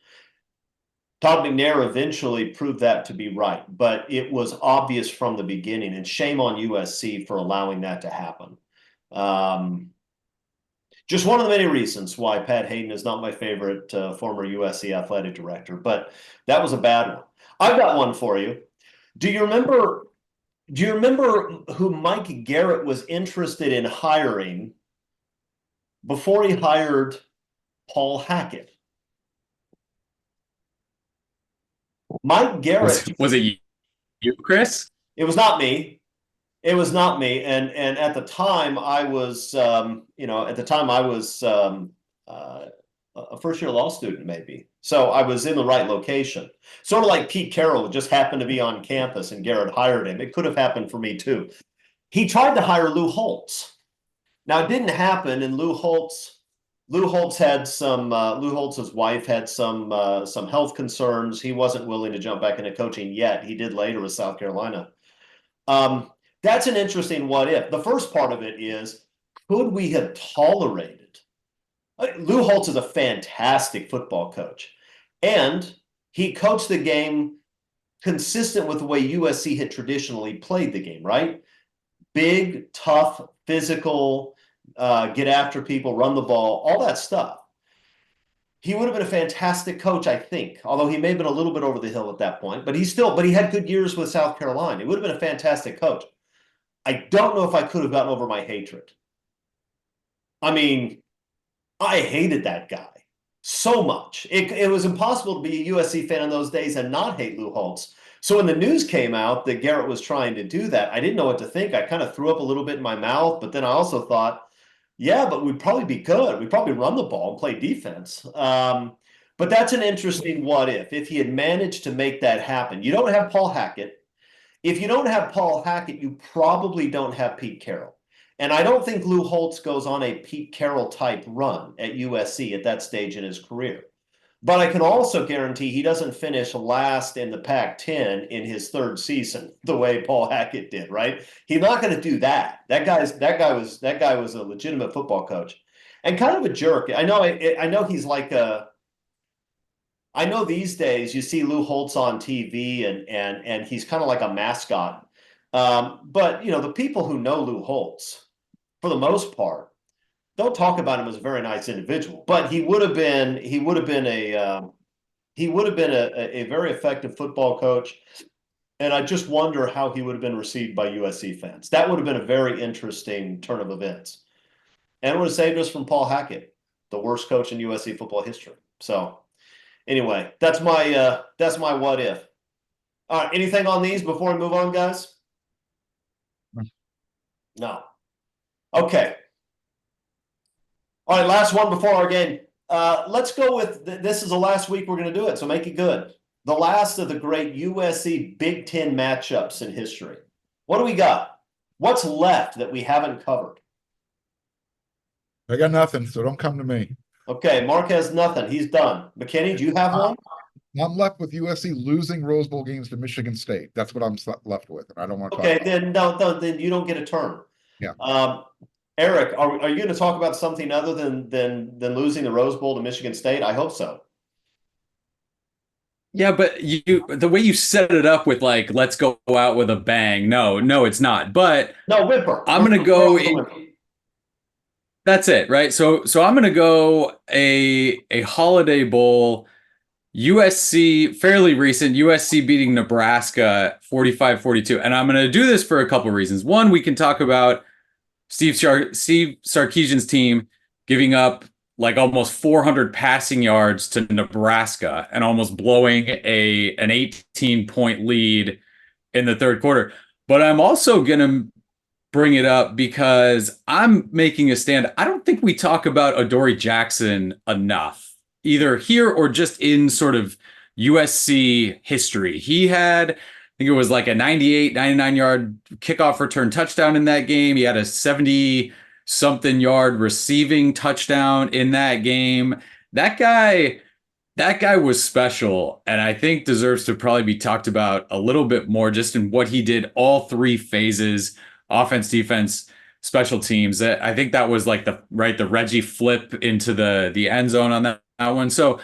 S1: Todd McNair eventually proved that to be right, but it was obvious from the beginning, and shame on USC for allowing that to happen. Just one of the many reasons why Pat Hayden is not my favorite former USC athletic director, but that was a bad one. I've got one for you. Do you remember who Mike Garrett was interested in hiring before he hired Paul Hackett? Mike Garrett.
S2: Was it you, Chris?
S1: It was not me. It was not me. And at the time I was, a first-year law student, maybe. So I was in the right location. Sort of like Pete Carroll just happened to be on campus and Garrett hired him. It could have happened for me too. He tried to hire Lou Holtz. Now it didn't happen, and Lou Holtz's wife had some health concerns. He wasn't willing to jump back into coaching yet. He did later with South Carolina. That's an interesting what if. The first part of it is, could we have tolerated? Lou Holtz is a fantastic football coach, and he coached the game consistent with the way USC had traditionally played the game, right? Big, tough, physical, get after people, run the ball, all that stuff. He would have been a fantastic coach, I think, although he may have been a little bit over the hill at that point, but he had good years with South Carolina. He would have been a fantastic coach. I don't know if I could have gotten over my hatred. I mean, I hated that guy so much. It was impossible to be a USC fan in those days and not hate Lou Holtz. So when the news came out that Garrett was trying to do that, I didn't know what to think. I kind of threw up a little bit in my mouth, but then I also thought, yeah, but we'd probably be good. We'd probably run the ball and play defense. But that's an interesting what if he had managed to make that happen. You don't have Paul Hackett. If you don't have Paul Hackett, you probably don't have Pete Carroll. And I don't think Lou Holtz goes on a Pete Carroll type run at USC at that stage in his career. But I can also guarantee he doesn't finish last in the Pac-10 in his third season the way Paul Hackett did, right? He's not going to do that. That guy was a legitimate football coach and kind of a jerk. I know he's like a. I know these days you see Lou Holtz on TV and he's kind of like a mascot. But, the people who know Lou Holtz, for the most part, don't talk about him as a very nice individual, but he would have been a very effective football coach. And I just wonder how he would have been received by USC fans. That would have been a very interesting turn of events. And it would have saved us from Paul Hackett, the worst coach in USC football history. So anyway, that's my what if. All right, anything on these before we move on, guys? No. Okay. All right, last one before our game. Let's go with this is the last week we're going to do it, so make it good. The last of the great USC Big Ten matchups in history. What do we got? What's left that we haven't covered?
S3: I got nothing, so don't come to me.
S1: Okay, Mark has nothing. He's done. McKinney, do you have one?
S3: I'm left with USC losing Rose Bowl games to Michigan State. That's what I'm left with, and I don't want to talk about
S1: then no, then you don't get a turn.
S3: Yeah.
S1: Eric, are you going to talk about something other than losing the Rose Bowl to Michigan State? I hope so.
S2: Yeah, but the way you set it up with like, let's go out with a bang. No, it's not. But
S1: No, whimper.
S2: I'm going to go in. That's it, right? So I'm going to go a Holiday Bowl, USC, fairly recent, USC beating Nebraska 45-42. And I'm going to do this for a couple of reasons. One, we can talk about Steve Sarkisian's team giving up like almost 400 passing yards to Nebraska and almost blowing an 18-point lead in the third quarter. But I'm also going to bring it up because I'm making a stand. I don't think we talk about Adoree Jackson enough, either here or just in sort of USC history. He had, I think it was like a 99 yard kickoff return touchdown in that game. He had a 70-something yard receiving touchdown in that game. That guy was special, and I think deserves to probably be talked about a little bit more just in what he did all three phases: offense, defense, special teams. I think that was like the Reggie flip into the end zone on that one. So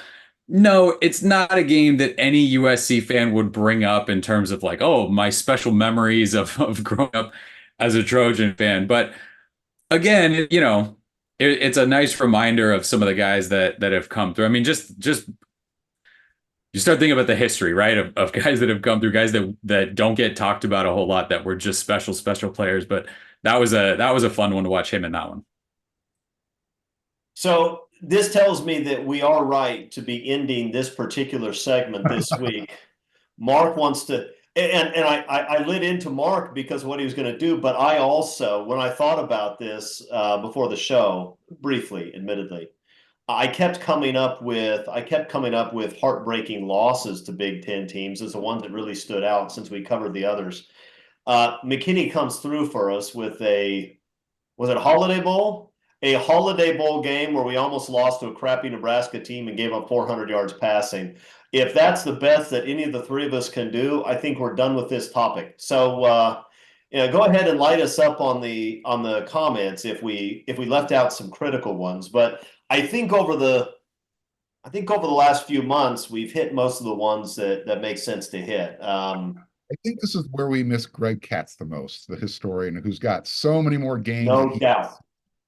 S2: no, it's not a game that any USC fan would bring up in terms of like, oh, my special memories of growing up as a Trojan fan. But again, it's a nice reminder of some of the guys that have come through. I mean, just you start thinking about the history, right, of guys that have come through, guys that don't get talked about a whole lot, that were just special players. But that was a fun one to watch, him in that one.
S1: So this tells me that we are right to be ending this particular segment this week. Mark wants to, and I lit into Mark because of what he was going to do, but I also, when I thought about this before the show, briefly, admittedly, I kept coming up with heartbreaking losses to Big Ten teams as the ones that really stood out since we covered the others. McKinney comes through for us with was it a Holiday Bowl? A Holiday Bowl game where we almost lost to a crappy Nebraska team and gave up 400 yards passing. If that's the best that any of the three of us can do, I think we're done with this topic. So, go ahead and light us up on the comments if we left out some critical ones. But I think over the last few months we've hit most of the ones that make sense to hit.
S3: I think this is where we miss Greg Katz the most, the historian who's got so many more games.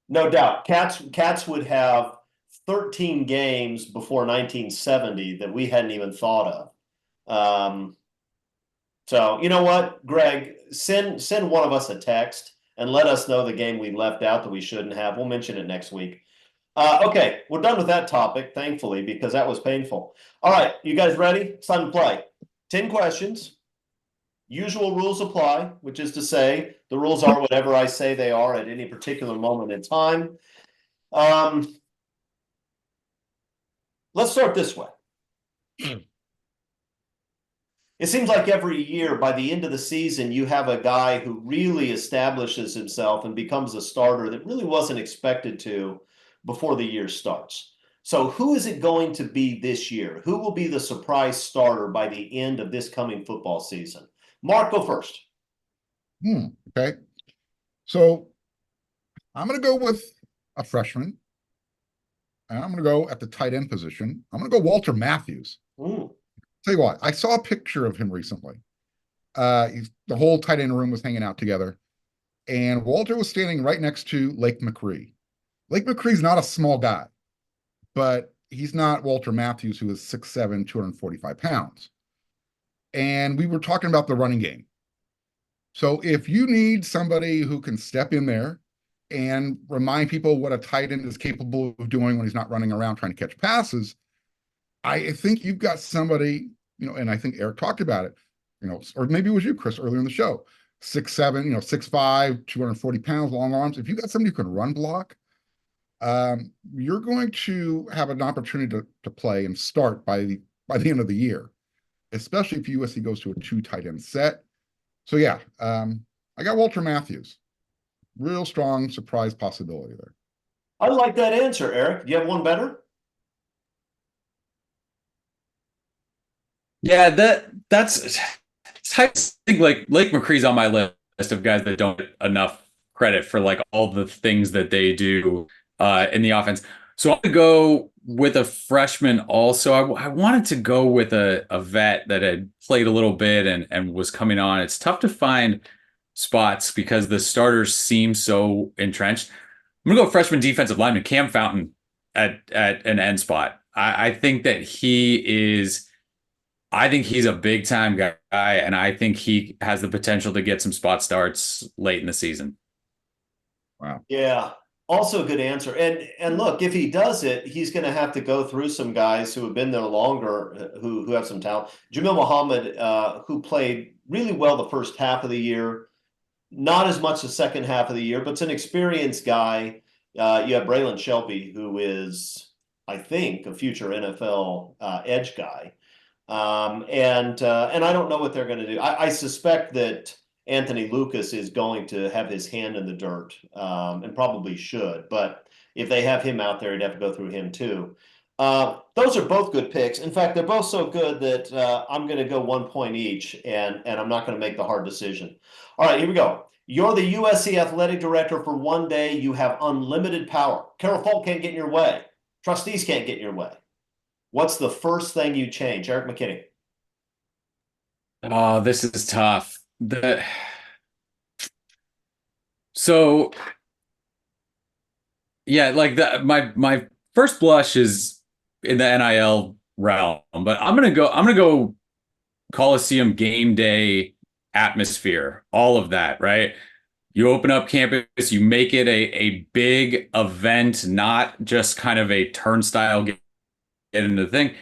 S1: No doubt. Katz would have 13 games before 1970 that we hadn't even thought of. So you know what, Greg, send one of us a text and let us know the game we left out that we shouldn't have. We'll mention it next week. Okay, we're done with that topic, thankfully, because that was painful. All right, you guys ready? It's time to play. 10 questions. Usual rules apply, which is to say the rules are whatever I say they are at any particular moment in time. Let's start this way. It seems like every year, by the end of the season, you have a guy who really establishes himself and becomes a starter that really wasn't expected to before the year starts. So who is it going to be this year? Who will be the surprise starter by the end of this coming football season? Mark, go first.
S3: Okay. So I'm going to go with a freshman. And I'm going to go at the tight end position. I'm going to go Walter Matthews. Tell you what, I saw a picture of him recently. The whole tight end room was hanging out together, and Walter was standing right next to Lake McCree. Lake McCree's not a small guy, but he's not Walter Matthews, who is 6'7", 245 pounds. And we were talking about the running game. So if you need somebody who can step in there and remind people what a tight end is capable of doing when he's not running around trying to catch passes, I think you've got somebody, and I think Eric talked about it, or maybe it was you, Chris, earlier in the show, 6'7", 6'5", 240 pounds, long arms. If you got somebody who can run block, you're going to have an opportunity to play and start by the end of the year, especially if USC goes to a 2 tight end set. So yeah, I got Walter Matthews. Real strong surprise possibility there.
S1: I like that answer, Eric. Do you have one better?
S2: Yeah, that's I think like Lake McCree's on my list of guys that don't get enough credit for like all the things that they do in the offense. So I'm gonna go with a freshman also. I wanted to go with a vet that had played a little bit and was coming on. It's tough to find spots because the starters seem so entrenched. I'm gonna go freshman defensive lineman Cam Fountain at an end spot. I think that I think he's a big time guy, and I think he has the potential to get some spot starts late in the season.
S3: Wow.
S1: Yeah. Also a good answer. And look, if he does it, he's going to have to go through some guys who have been there longer, who have some talent. Jamil Muhammad, who played really well the first half of the year, not as much the second half of the year, but it's an experienced guy. You have Braylon Shelby, who is, I think, a future NFL edge guy. And I don't know what they're going to do. I suspect that Anthony Lucas is going to have his hand in the dirt, and probably should. But if they have him out there, he'd have to go through him too. Those are both good picks. In fact, they're both so good that I'm going to go 1 point each, and I'm not going to make the hard decision. All right, here we go. You're the USC athletic director for one day. You have unlimited power. Carol Folk can't get in your way. Trustees can't get in your way. What's the first thing you change? Eric McKinney.
S2: Oh, this is tough. So yeah, like my first blush is in the NIL realm, but I'm gonna go Coliseum game day atmosphere, all of that, right? You open up campus, you make it a big event, not just kind of a turnstile get into the thing.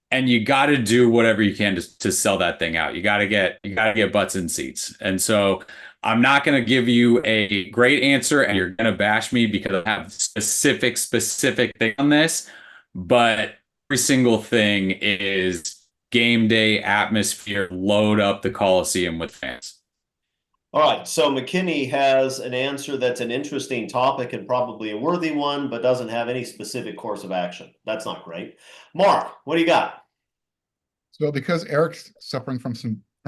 S2: And you got to do whatever you can to sell that thing out. You got to get butts in seats. And so I'm not going to give you a great answer, and you're going to bash me because I have specific thing on this. But every single thing is game day atmosphere. Load up the Coliseum with fans.
S1: All right, so McKinney has an answer that's an interesting topic and probably a worthy one, but doesn't have any specific course of action. That's not great. Mark, what do you got?
S3: So because Eric's suffering from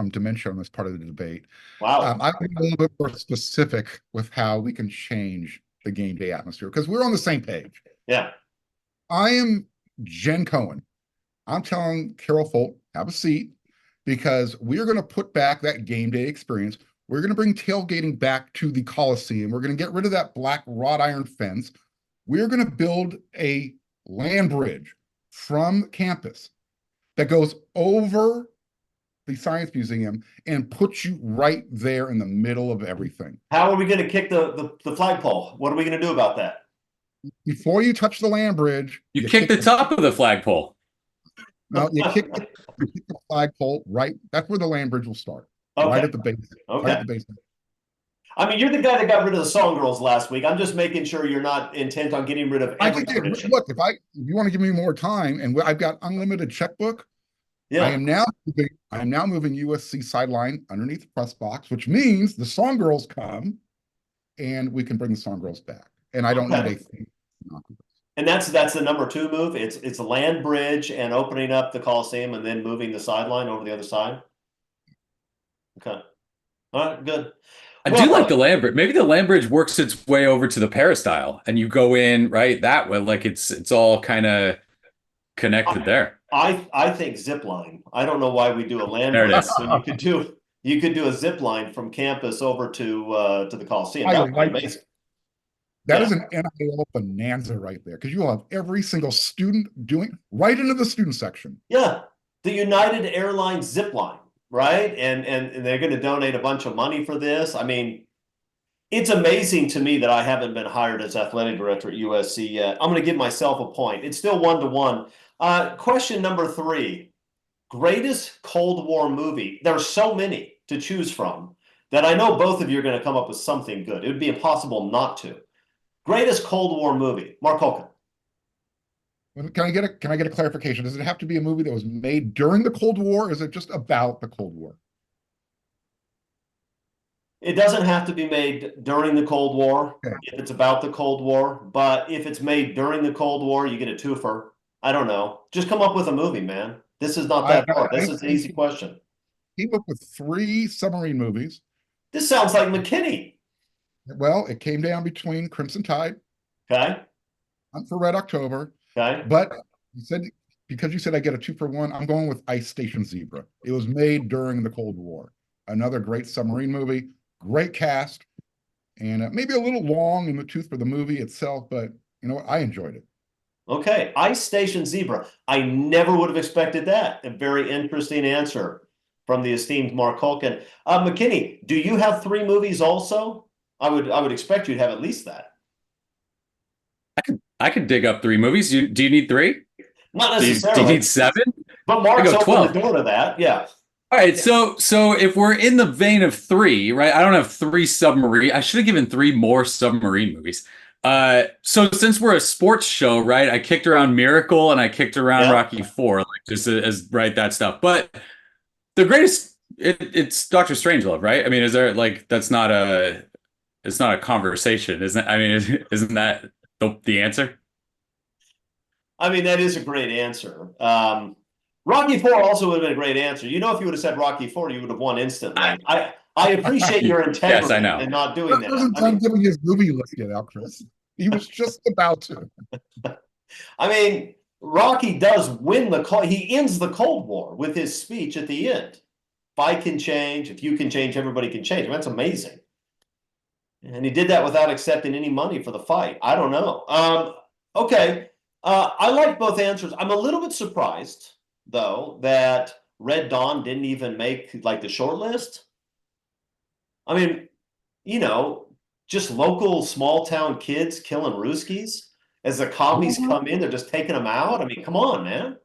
S3: dementia on this part of the debate,
S1: Wow.
S3: I'm going to be a little bit more specific with how we can change the game day atmosphere because we're on the same page.
S1: Yeah.
S3: I am Jen Cohen. I'm telling Carol Folk, have a seat, because we're going to put back that game day experience. We're going to bring tailgating back to the Coliseum. We're going to get rid of that black wrought iron fence. We're going to build a land bridge from campus that goes over the Science Museum and puts you right there in the middle of everything.
S1: How are we going to kick the flagpole? What are we going to do about that?
S3: Before you touch the land bridge,
S2: You kick the top of the flagpole.
S3: No, you kick the flagpole right. That's where the land bridge will start.
S1: Okay.
S3: Right at the base.
S1: Okay.
S3: Right at the base.
S1: I mean, you're the guy that got rid of the song girls last week. I'm just making sure you're not intent on getting rid of every tradition.
S3: Look, if you want to give me more time, and I've got unlimited checkbook,
S1: yeah.
S3: I am now moving USC sideline underneath the press box, which means the song girls come, and we can bring the song girls back. And I don't need a thing.
S1: And that's the number 2 move. It's a land bridge and opening up the Coliseum and then moving the sideline over the other side. Okay. All right, good.
S2: I do like the land bridge. Maybe the land bridge works its way over to the peristyle, and you go in right that way. Like it's all kind of connected there.
S1: I think zip line. I don't know why we do a land bridge when you could do You could do a zip line from campus over to the Coliseum.
S3: I
S1: That would be
S3: like
S1: amazing.
S3: that
S1: Yeah.
S3: is an NIL bonanza right there, because you'll have every single student doing right into the student section.
S1: Yeah. The United Airlines zip line, right? And they're going to donate a bunch of money for this. I mean, it's amazing to me that I haven't been hired as athletic director at USC yet. I'm going to give myself a point. It's still 1-1. Question number 3. Greatest Cold War movie. There are so many to choose from that I know both of you are going to come up with something good. It would be impossible not to. Greatest Cold War movie. Mark Holken.
S3: Can I get a clarification? Does it have to be a movie that was made during the Cold War, or is it just about the Cold War?
S1: It doesn't have to be made during the Cold War
S3: Okay.
S1: if it's about the Cold War, but if it's made during the Cold War, you get a twofer. I don't know. Just come up with a movie, man. This is not that hard. This is an easy question.
S3: Came up with 3 submarine movies.
S1: This sounds like McKinney.
S3: Well, it came down between Crimson Tide,
S1: Okay.
S3: Hunt for Red October,
S1: Okay.
S3: but because you said I get a 2-for-1, I'm going with Ice Station Zebra. It was made during the Cold War. Another great submarine movie, great cast, and maybe a little long in the tooth for the movie itself, but you know what? I enjoyed it.
S1: Okay. Ice Station Zebra. I never would have expected that. A very interesting answer from the esteemed Mark Holken. McKinney, do you have 3 movies also? I would expect you'd have at least that.
S2: I could dig up 3 movies. Do you need 3?
S1: Not
S2: Do you
S1: necessarily.
S2: need 7?
S1: But Mark's
S2: go
S1: opened
S2: 12.
S1: the door to that. Yeah.
S2: All right, so if we're in the vein of 3, right? I don't have 3 submarine. I should have given 3 more submarine movies. So since we're a sports show, right? I kicked around Miracle and I kicked around Rocky 4, like just as right that stuff. But the greatest, it's Doctor Strangelove, right? I mean, is there like it's not a conversation, isn't it? I mean, isn't that the answer?
S1: I mean, that is a great answer. Rocky 4 also would have been a great answer. You know, if you would have said Rocky 4, you would have won instantly. I appreciate your integrity
S2: Yes, I know.
S1: in not doing that.
S3: Wasn't done giving his movie list yet, Al Chris. He was just about to.
S1: I mean, Rocky does win the call. He ends the Cold War with his speech at the end. If I can change, if you can change, everybody can change. That's amazing. And he did that without accepting any money for the fight. I don't know. Okay. I like both answers. I'm a little bit surprised, though, that Red Dawn didn't even make like the short list. I mean, you know, just local small town kids killing Ruskies. As the commies come in, they're just taking them out. I mean, come on, man.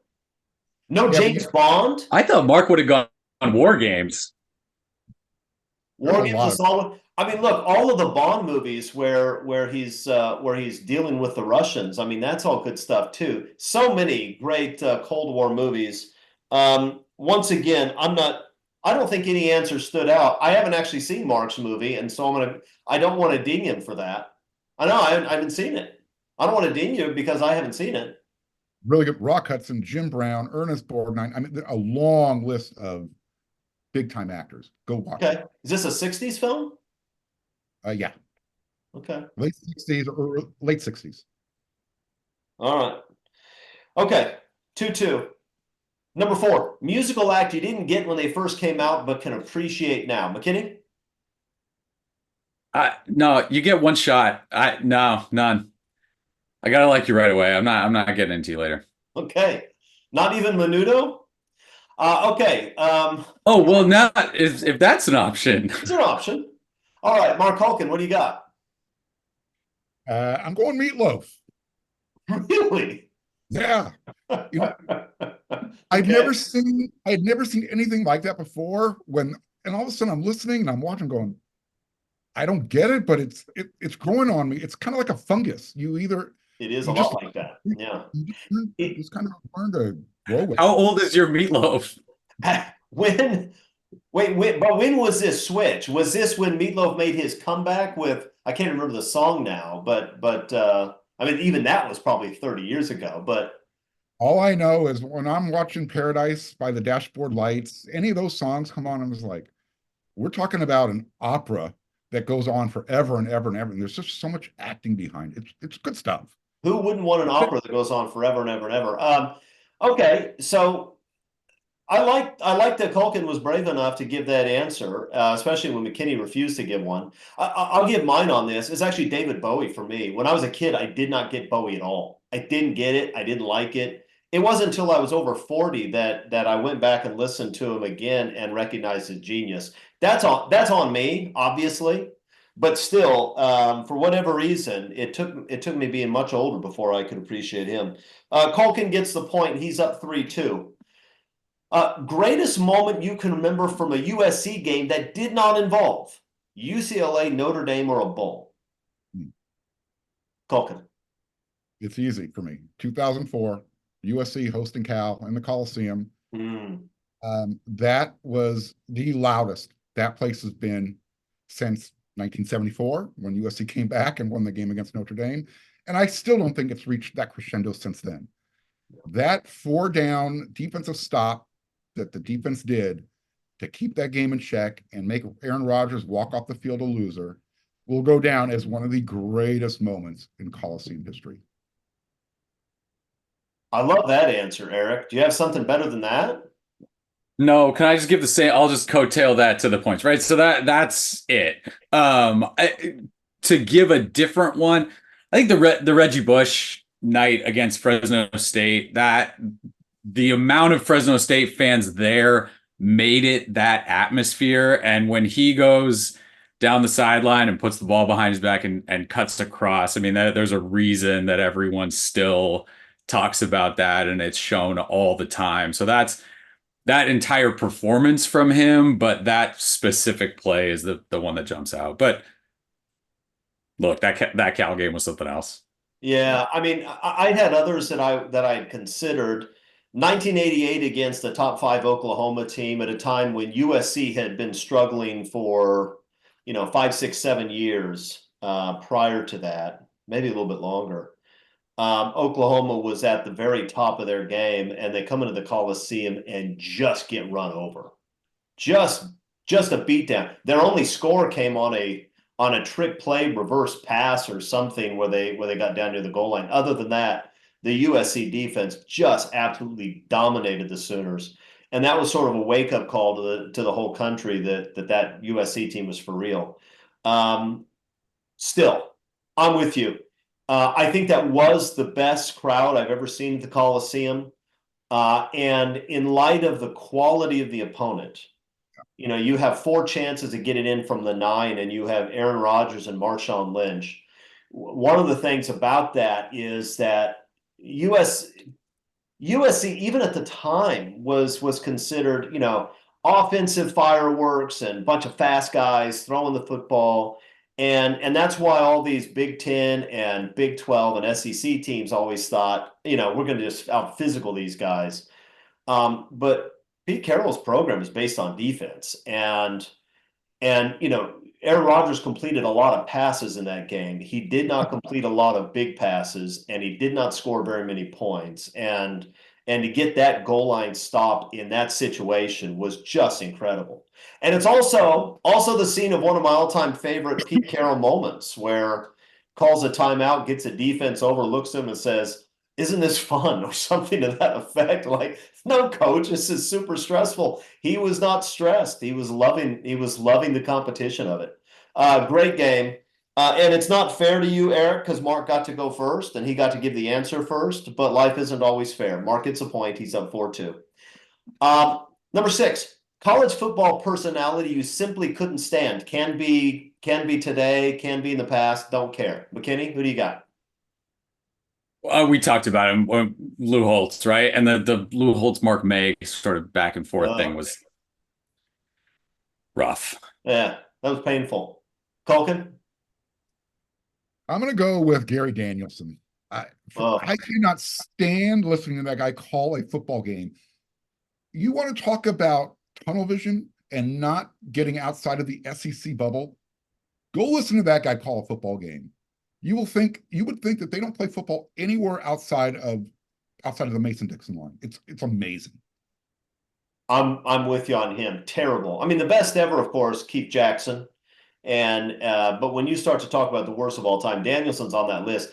S1: No James Bond.
S2: I thought Mark would have gone on War Games.
S1: War Games is solid. I mean, look, all of the Bond movies where he's dealing with the Russians. I mean, that's all good stuff too. So many great Cold War movies. Once again, I don't think any answer stood out. I haven't actually seen Mark's movie, and so I don't want to ding him for that. I know I haven't seen it. I don't want to ding you because I haven't seen it.
S3: Really good. Rock Hudson, Jim Brown, Ernest Borgnine. I mean, a long list of big time actors. Go watch it.
S1: Okay. Is this a 60s film?
S3: Yeah.
S1: Okay.
S3: Late 60s or late 60s.
S1: All right. Okay. 2-2. Number 4, musical act you didn't get when they first came out, but can appreciate now. McKinney?
S2: No, you get one shot. No, none. I gotta like you right away. I'm not getting into you later.
S1: Okay. Not even Menudo? Okay.
S2: Oh, well, now if that's an option.
S1: It's an option. All right, Mark Holken, what do you got?
S3: I'm going Meatloaf.
S1: Really?
S3: Yeah. You know,
S1: Okay.
S3: I had never seen anything like that before. And all of a sudden I'm listening and I'm watching, going, I don't get it, but it's growing on me. It's kind of like a fungus.
S1: It is a lot like that. Yeah.
S3: You just kind of learn to grow with.
S2: How old is your Meatloaf?
S1: When was this switch? Was this when Meatloaf made his comeback with, I can't remember the song now, but I mean, even that was probably 30 years ago, but
S3: All I know is when I'm watching Paradise by the Dashboard Lights, any of those songs come on, I'm just like, we're talking about an opera that goes on forever and ever and ever. And there's just so much acting behind it. It's good stuff.
S1: who wouldn't want an opera that goes on forever and ever and ever? Okay, so I like that Culkin was brave enough to give that answer, especially when McKinney refused to give one. I'll give mine on this. It's actually David Bowie for me. When I was a kid, I did not get Bowie at all. I didn't get it. I didn't like it. It wasn't until I was over 40 that I went back and listened to him again and recognized his genius. That's on me, obviously, but still, for whatever reason, it took me being much older before I could appreciate him. Culkin gets the point. He's up 3-2. Greatest moment you can remember from a USC game that did not involve UCLA, Notre Dame, or a bowl?
S3: Hmm.
S1: Culkin.
S3: It's easy for me. 2004, USC hosting Cal in the Coliseum.
S1: Mm.
S3: That was the loudest that place has been since 1974, when USC came back and won the game against Notre Dame. And I still don't think it's reached that crescendo since then. That 4-down defensive stop that the defense did to keep that game in check and make Aaron Rodgers walk off the field a loser will go down as one of the greatest moments in Coliseum history.
S1: I love that answer, Eric. Do you have something better than that?
S2: No, can I just give the same? I'll just coattail that to the points, right? So that's it. To give a different one, I think the Reggie Bush night against Fresno State, that the amount of Fresno State fans there made it that atmosphere. And when he goes down the sideline and puts the ball behind his back and cuts across, I mean, there's a reason that everyone still talks about that, and it's shown all the time. So that's that entire performance from him, but that specific play is the one that jumps out. But look, that Cal game was something else.
S1: Yeah, I mean, I had others that I had considered. 1988 against the top 5 Oklahoma team at a time when USC had been struggling for, 5, 6, 7 years prior to that, maybe a little bit longer. Oklahoma was at the very top of their game, and they come into the Coliseum and just get run over. Just a beatdown. Their only score came on a trick play, reverse pass or something where they got down near the goal line. Other than that, the USC defense just absolutely dominated the Sooners. And that was sort of a wake-up call to the whole country that USC team was for real. Still, I'm with you. I think that was the best crowd I've ever seen at the Coliseum. And in light of the quality of the opponent, you have 4 chances to get it in from the 9, and you have Aaron Rodgers and Marshawn Lynch. One of the things about that is that USC, even at the time, was considered, offensive fireworks and a bunch of fast guys throwing the football. And that's why all these Big Ten and Big 12 and SEC teams always thought, we're going to just out physical these guys. But Pete Carroll's program is based on defense, and Aaron Rodgers completed a lot of passes in that game. He did not complete a lot of big passes, and he did not score very many points. And to get that goal line stop in that situation was just incredible. And it's also the scene of one of my all-time favorite Pete Carroll moments, where calls a timeout, gets a defense over, looks at him and says, "Isn't this fun?" or something to that effect. Like, no, coach, this is super stressful. He was not stressed. He was loving the competition of it. Great game. And it's not fair to you, Eric, because Mark got to go first and he got to give the answer first, but life isn't always fair. Mark gets a point. He's up 4-2. Number 6, college football personality you simply couldn't stand. Can be today, can be in the past, don't care. McKinney, who do you got?
S2: We talked about him, Lou Holtz, right? And the Lou Holtz Mark May sort of back and forth thing was rough.
S1: Yeah, that was painful. Culkin?
S3: I'm going to go with Gary Danielson. I cannot stand listening to that guy call a football game. You want to talk about tunnel vision and not getting outside of the SEC bubble? Go listen to that guy call a football game. You would think that they don't play football anywhere outside of the Mason-Dixon line. It's amazing.
S1: I'm with you on him. Terrible. I mean, the best ever, of course, Keith Jackson. But when you start to talk about the worst of all time, Danielson's on that list.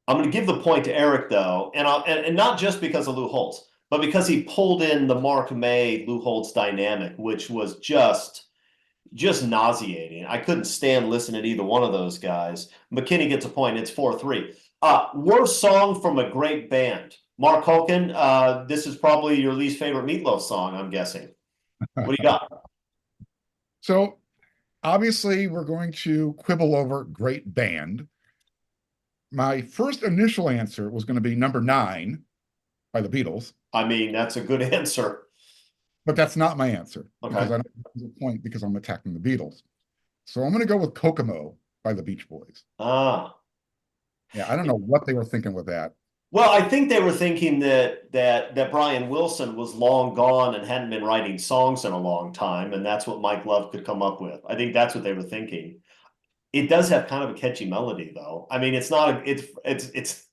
S1: I'm going to give the point to Eric, though, and not just because of Lou Holtz. but because he pulled in the Mark May, Lou Holtz dynamic, which was just nauseating. I couldn't stand listening to either one of those guys. McKinney gets a point. It's 4-3. Worst song from a great band. Mark Hulkin, this is probably your least favorite Meatloaf song, I'm guessing. What do you got?
S3: So obviously we're going to quibble over great band. My first initial answer was going to be number 9 by the Beatles.
S1: I mean, that's a good answer.
S3: But that's not my answer,
S1: Okay.
S3: because I don't have a point because I'm attacking the Beatles. So I'm going to go with Kokomo by the Beach Boys.
S1: Ah.
S3: Yeah, I don't know what they were thinking with that.
S1: Well, I think they were thinking that Brian Wilson was long gone and hadn't been writing songs in a long time, and that's what Mike Love could come up with. I think that's what they were thinking. It does have kind of a catchy melody, though. I mean, it's not it's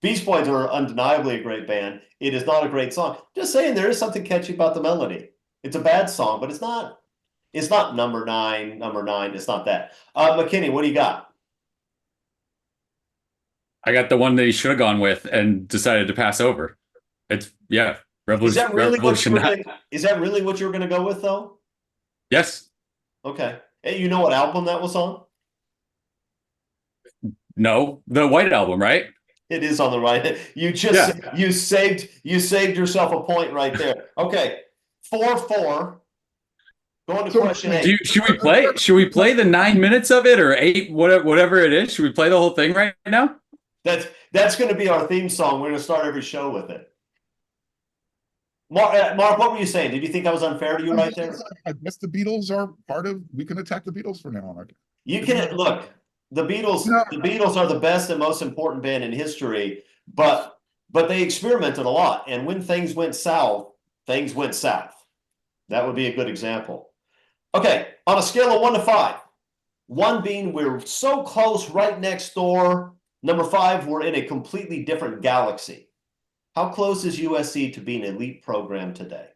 S1: Beach Boys are undeniably a great band. It is not a great song. Just saying, there is something catchy about the melody. It's a bad song, but it's not number 9, number 9. It's not that. McKinney, what do you got?
S2: I got the one that he should have gone with and decided to pass over. It's Revolution.
S1: Is that really
S2: Revolution.
S1: is that really what you were going to go with, though?
S2: Yes.
S1: Okay. Hey, you know what album that was on?
S2: No, the White Album, right?
S1: It is on the right. You just you saved yourself a point right there. Okay, 4-4. Going to question 8.
S2: Should we play the 9 minutes of it, or 8, whatever it is? Should we play the whole thing right now?
S1: That's going to be our theme song. We're going to start every show with it. Mark, what were you saying? Did you think I was unfair to you right there?
S3: I guess the Beatles are part of. We can attack the Beatles for now on.
S1: You can look. The Beatles. No. The Beatles are the best and most important band in history, but they experimented a lot, and when things went south, things went south. That would be a good example. Okay, on a scale of 1 to 5, 1 being we're so close, right next door. Number 5, we're in a completely different galaxy. How close is USC to being an elite program today?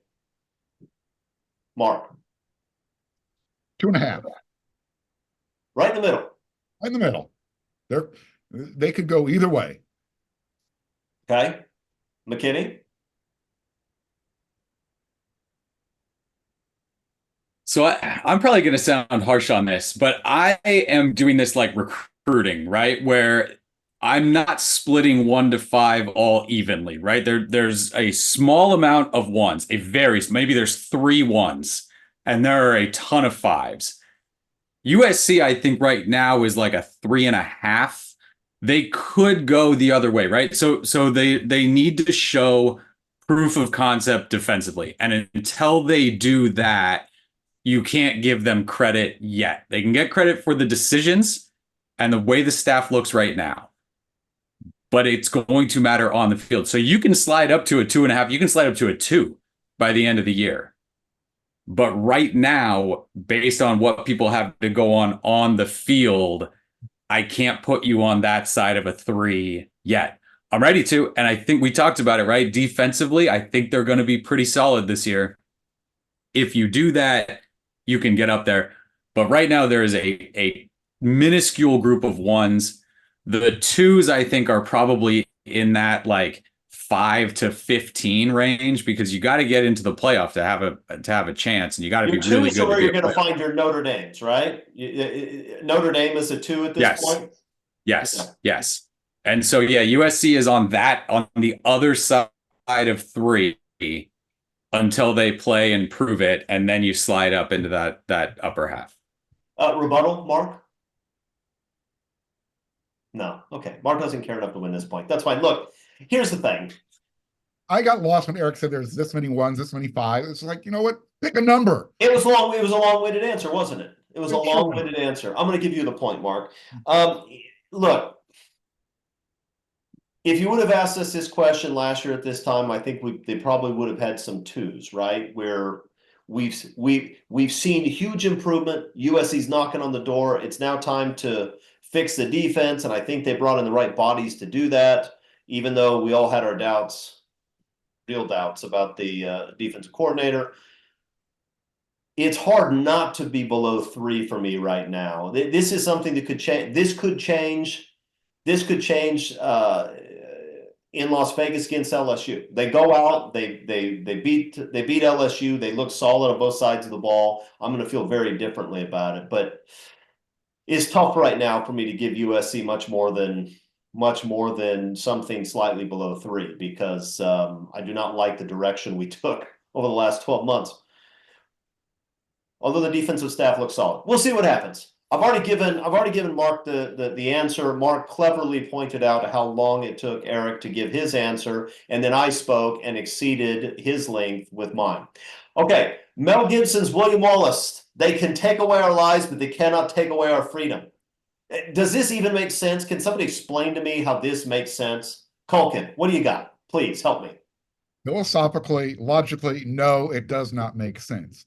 S1: Mark.
S3: 2.5.
S1: Right in the middle.
S3: Right in the middle. They could go either way.
S1: Okay. McKinney?
S2: So I'm probably going to sound harsh on this, but I am doing this like recruiting, right? Where I'm not splitting 1 to 5 all evenly, right? There's a small amount of 1s, maybe there's 3 1s, and there are a ton of 5s. USC, I think right now is like a 3.5. They could go the other way, right? So they need to show proof of concept defensively. And until they do that, you can't give them credit yet. They can get credit for the decisions and the way the staff looks right now. But it's going to matter on the field. So you can slide up to a 2.5. You can slide up to a 2 by the end of the year. But right now, based on what people have to go on the field, I can't put you on that side of a 3 yet. I'm ready to, and I think we talked about it, right? Defensively, I think they're going to be pretty solid this year. If you do that, you can get up there. But right now, there is a minuscule group of 1s. The 2s, I think, are probably in that like 5 to 15 range, because you got to get into the playoff to have a chance, and you got to be really good.
S1: Where you're going to find your Notre Dames, right? Notre Dame is a 2 at this point.
S2: Yes. And so USC is on the other side of 3 until they play and prove it, and then you slide up into that upper half.
S1: Rebuttal, Mark? No. Okay. Mark doesn't care enough to win this point. That's fine. Look, here's the thing.
S3: I got lost when Eric said there's this many 1s, this many 5s. It's like, you know what? Pick a number.
S1: It was a long-winded answer, wasn't it? It was a long-winded answer. I'm going to give you the point, Mark. Look, if you would have asked us this question last year at this time, I think they probably would have had some 2s, right? Where we've seen huge improvement. USC's knocking on the door. It's now time to fix the defense, and I think they brought in the right bodies to do that, even though we all had our doubts, real doubts about the defensive coordinator. It's hard not to be below 3 for me right now. This is something that could change. This could change in Las Vegas against LSU. They go out, they beat LSU. They look solid on both sides of the ball. I'm going to feel very differently about it, but it's tough right now for me to give USC much more than something slightly below 3 because I do not like the direction we took over the last 12 months. Although the defensive staff looks solid, we'll see what happens. I've already given Mark the answer. Mark cleverly pointed out how long it took Eric to give his answer, and then I spoke and exceeded his length with mine. Okay, Mel Gibson's William Wallace. They can take away our lives, but they cannot take away our freedom. Does this even make sense? Can somebody explain to me how this makes sense? Culkin, what do you got? Please help me.
S3: Philosophically, logically, no, it does not make sense.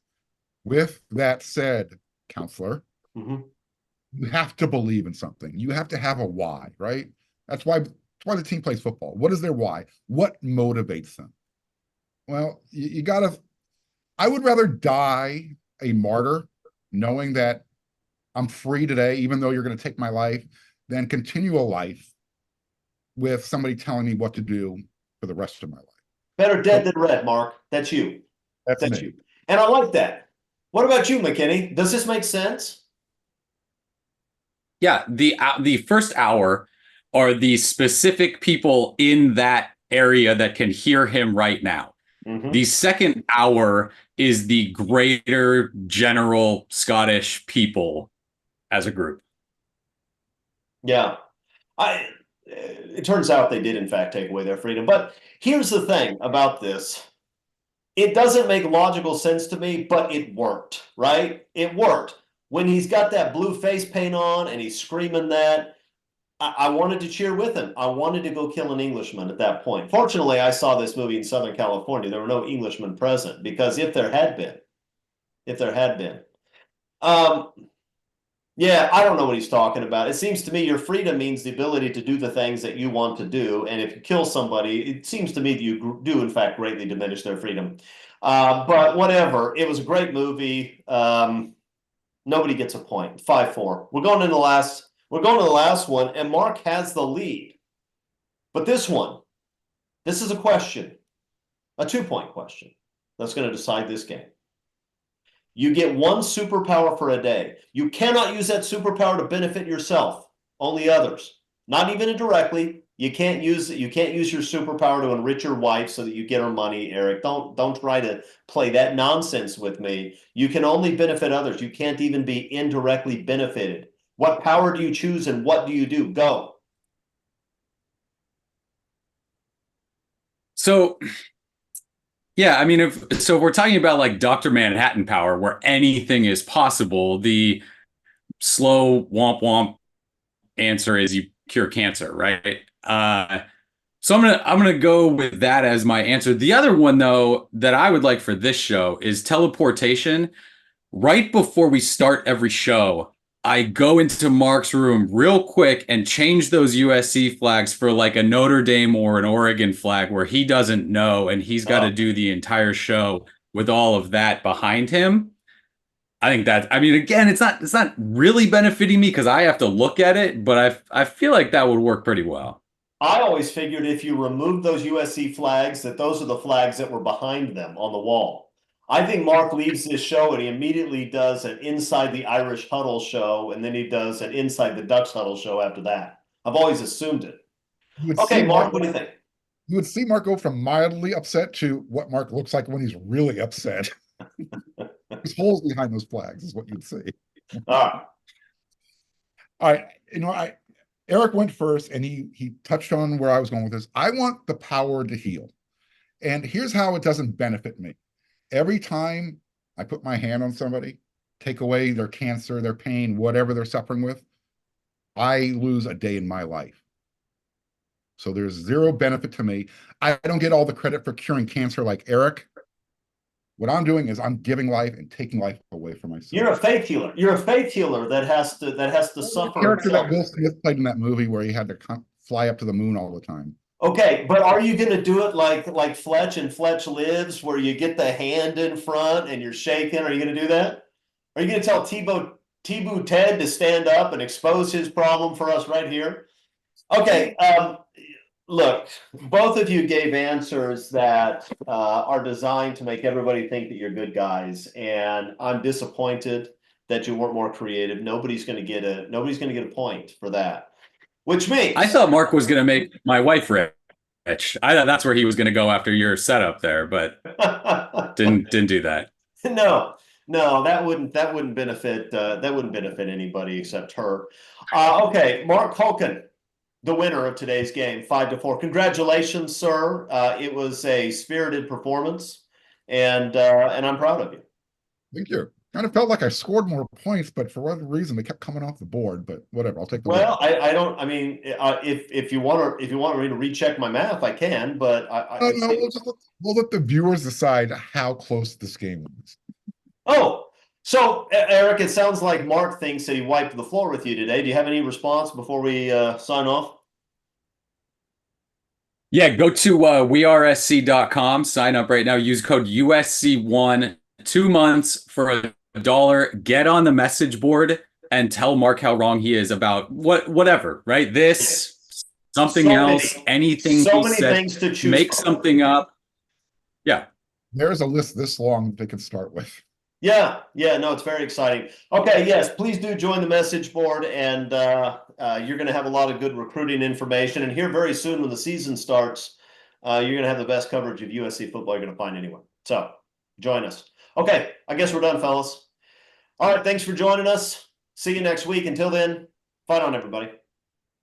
S3: With that said, counselor, you have to believe in something. You have to have a why, right? That's why the team plays football. What is their why? What motivates them? Well, you gotta, I would rather die a martyr knowing that I'm free today, even though you're going to take my life, than continue a life with somebody telling me what to do for the rest of my life.
S1: Better dead than red, Mark. That's you.
S3: That's me.
S1: You. And I like that. What about you, McKinney? Does this make sense?
S2: Yeah, the first hour are the specific people in that area that can hear him right now. The second hour is the greater general Scottish people as a group.
S1: Yeah. It turns out they did in fact take away their freedom. But here's the thing about this. It doesn't make logical sense to me, but it worked, right? It worked. When he's got that blue face paint on and he's screaming that, I wanted to cheer with him. I wanted to go kill an Englishman at that point. Fortunately, I saw this movie in Southern California. There were no Englishmen present because if there had been, yeah, I don't know what he's talking about. It seems to me your freedom means the ability to do the things that you want to do. And if you kill somebody, it seems to me that you do, in fact, greatly diminish their freedom. But whatever. It was a great movie. Nobody gets a point. 5-4. We're going to the last one, and Mark has the lead. But this is a question, a 2-point question that's going to decide this game. You get one superpower for a day. You cannot use that superpower to benefit yourself, only others. Not even indirectly. You can't use your superpower to enrich your wife so that you get her money, Eric. Don't try to play that nonsense with me. You can only benefit others. You can't even be indirectly benefited. What power do you choose and what do you do? Go.
S2: So yeah, I mean, if we're talking about like Dr. Manhattan power, where anything is possible, the slow womp womp answer is you cure cancer, right? So I'm gonna go with that as my answer. The other one, though, that I would like for this show is teleportation. Right before we start every show, I go into Mark's room real quick and change those USC flags for like a Notre Dame or an Oregon flag where he doesn't know, and he's got to do the entire show with all of that behind him. I think that, I mean, again, it's not really benefiting me because I have to look at it, but I feel like that would work pretty well.
S1: I always figured if you removed those USC flags, that those are the flags that were behind them on the wall. I think Mark leaves this show and he immediately does an Inside the Irish Huddle show, and then he does an Inside the Ducks Huddle show after that. I've always assumed it. Okay, Mark, what do you think?
S3: You would see Mark go from mildly upset to what Mark looks like when he's really upset. There's holes behind those flags is what you'd see.
S1: All
S3: right. Eric went first and he touched on where I was going with this. I want the power to heal. And here's how it doesn't benefit me. Every time I put my hand on somebody, take away their cancer, their pain, whatever they're suffering with, I lose a day in my life. So there's zero benefit to me. I don't get all the credit for curing cancer like Eric. What I'm doing is I'm giving life and taking life away from myself.
S1: You're a faith healer. You're a faith healer that has to suffer.
S3: The character that Will Smith played in that movie where he had to fly up to the moon all the time.
S1: Okay, but are you going to do it like Fletch and Fletch Lives, where you get the hand in front and you're shaking? Are you going to do that? Are you going to tell T-Boo Ted to stand up and expose his problem for us right here? Okay, Look, both of you gave answers that are designed to make everybody think that you're good guys, and I'm disappointed that you weren't more creative. Nobody's going to get a point for that. Which means
S2: I thought Mark was going to make my wife rich. I thought that's where he was going to go after your setup there, but didn't do that.
S1: No, that wouldn't benefit anybody except her. Okay, Mark Holken, the winner of today's game, 5-4. Congratulations, sir. It was a spirited performance, and I'm proud of you.
S3: Thank you. Kind of felt like I scored more points, but for whatever reason, they kept coming off the board. But whatever, I'll take the
S1: Well,
S3: win.
S1: I don't. I mean, if you want me to recheck my math, I can. But
S3: No, we'll let the viewers decide how close this game was.
S1: Oh, so Eric, it sounds like Mark thinks that he wiped the floor with you today. Do you have any response before we sign off?
S2: Yeah, go to wearesc.com, sign up right now, use code USC1, 2 months for $1. Get on the message board and tell Mark how wrong he is about whatever, right? This, something else, anything
S1: so
S2: he
S1: many
S2: said,
S1: things to choose
S2: make
S1: from.
S2: something up. Yeah.
S3: There's a list this long they can start with.
S1: Yeah, no, it's very exciting. Okay, yes, please do join the message board, and you're going to have a lot of good recruiting information. And here very soon, when the season starts, you're going to have the best coverage of USC football you're going to find anywhere. So join us. Okay, I guess we're done, fellas. All right, thanks for joining us. See you next week. Until then, fight on, everybody.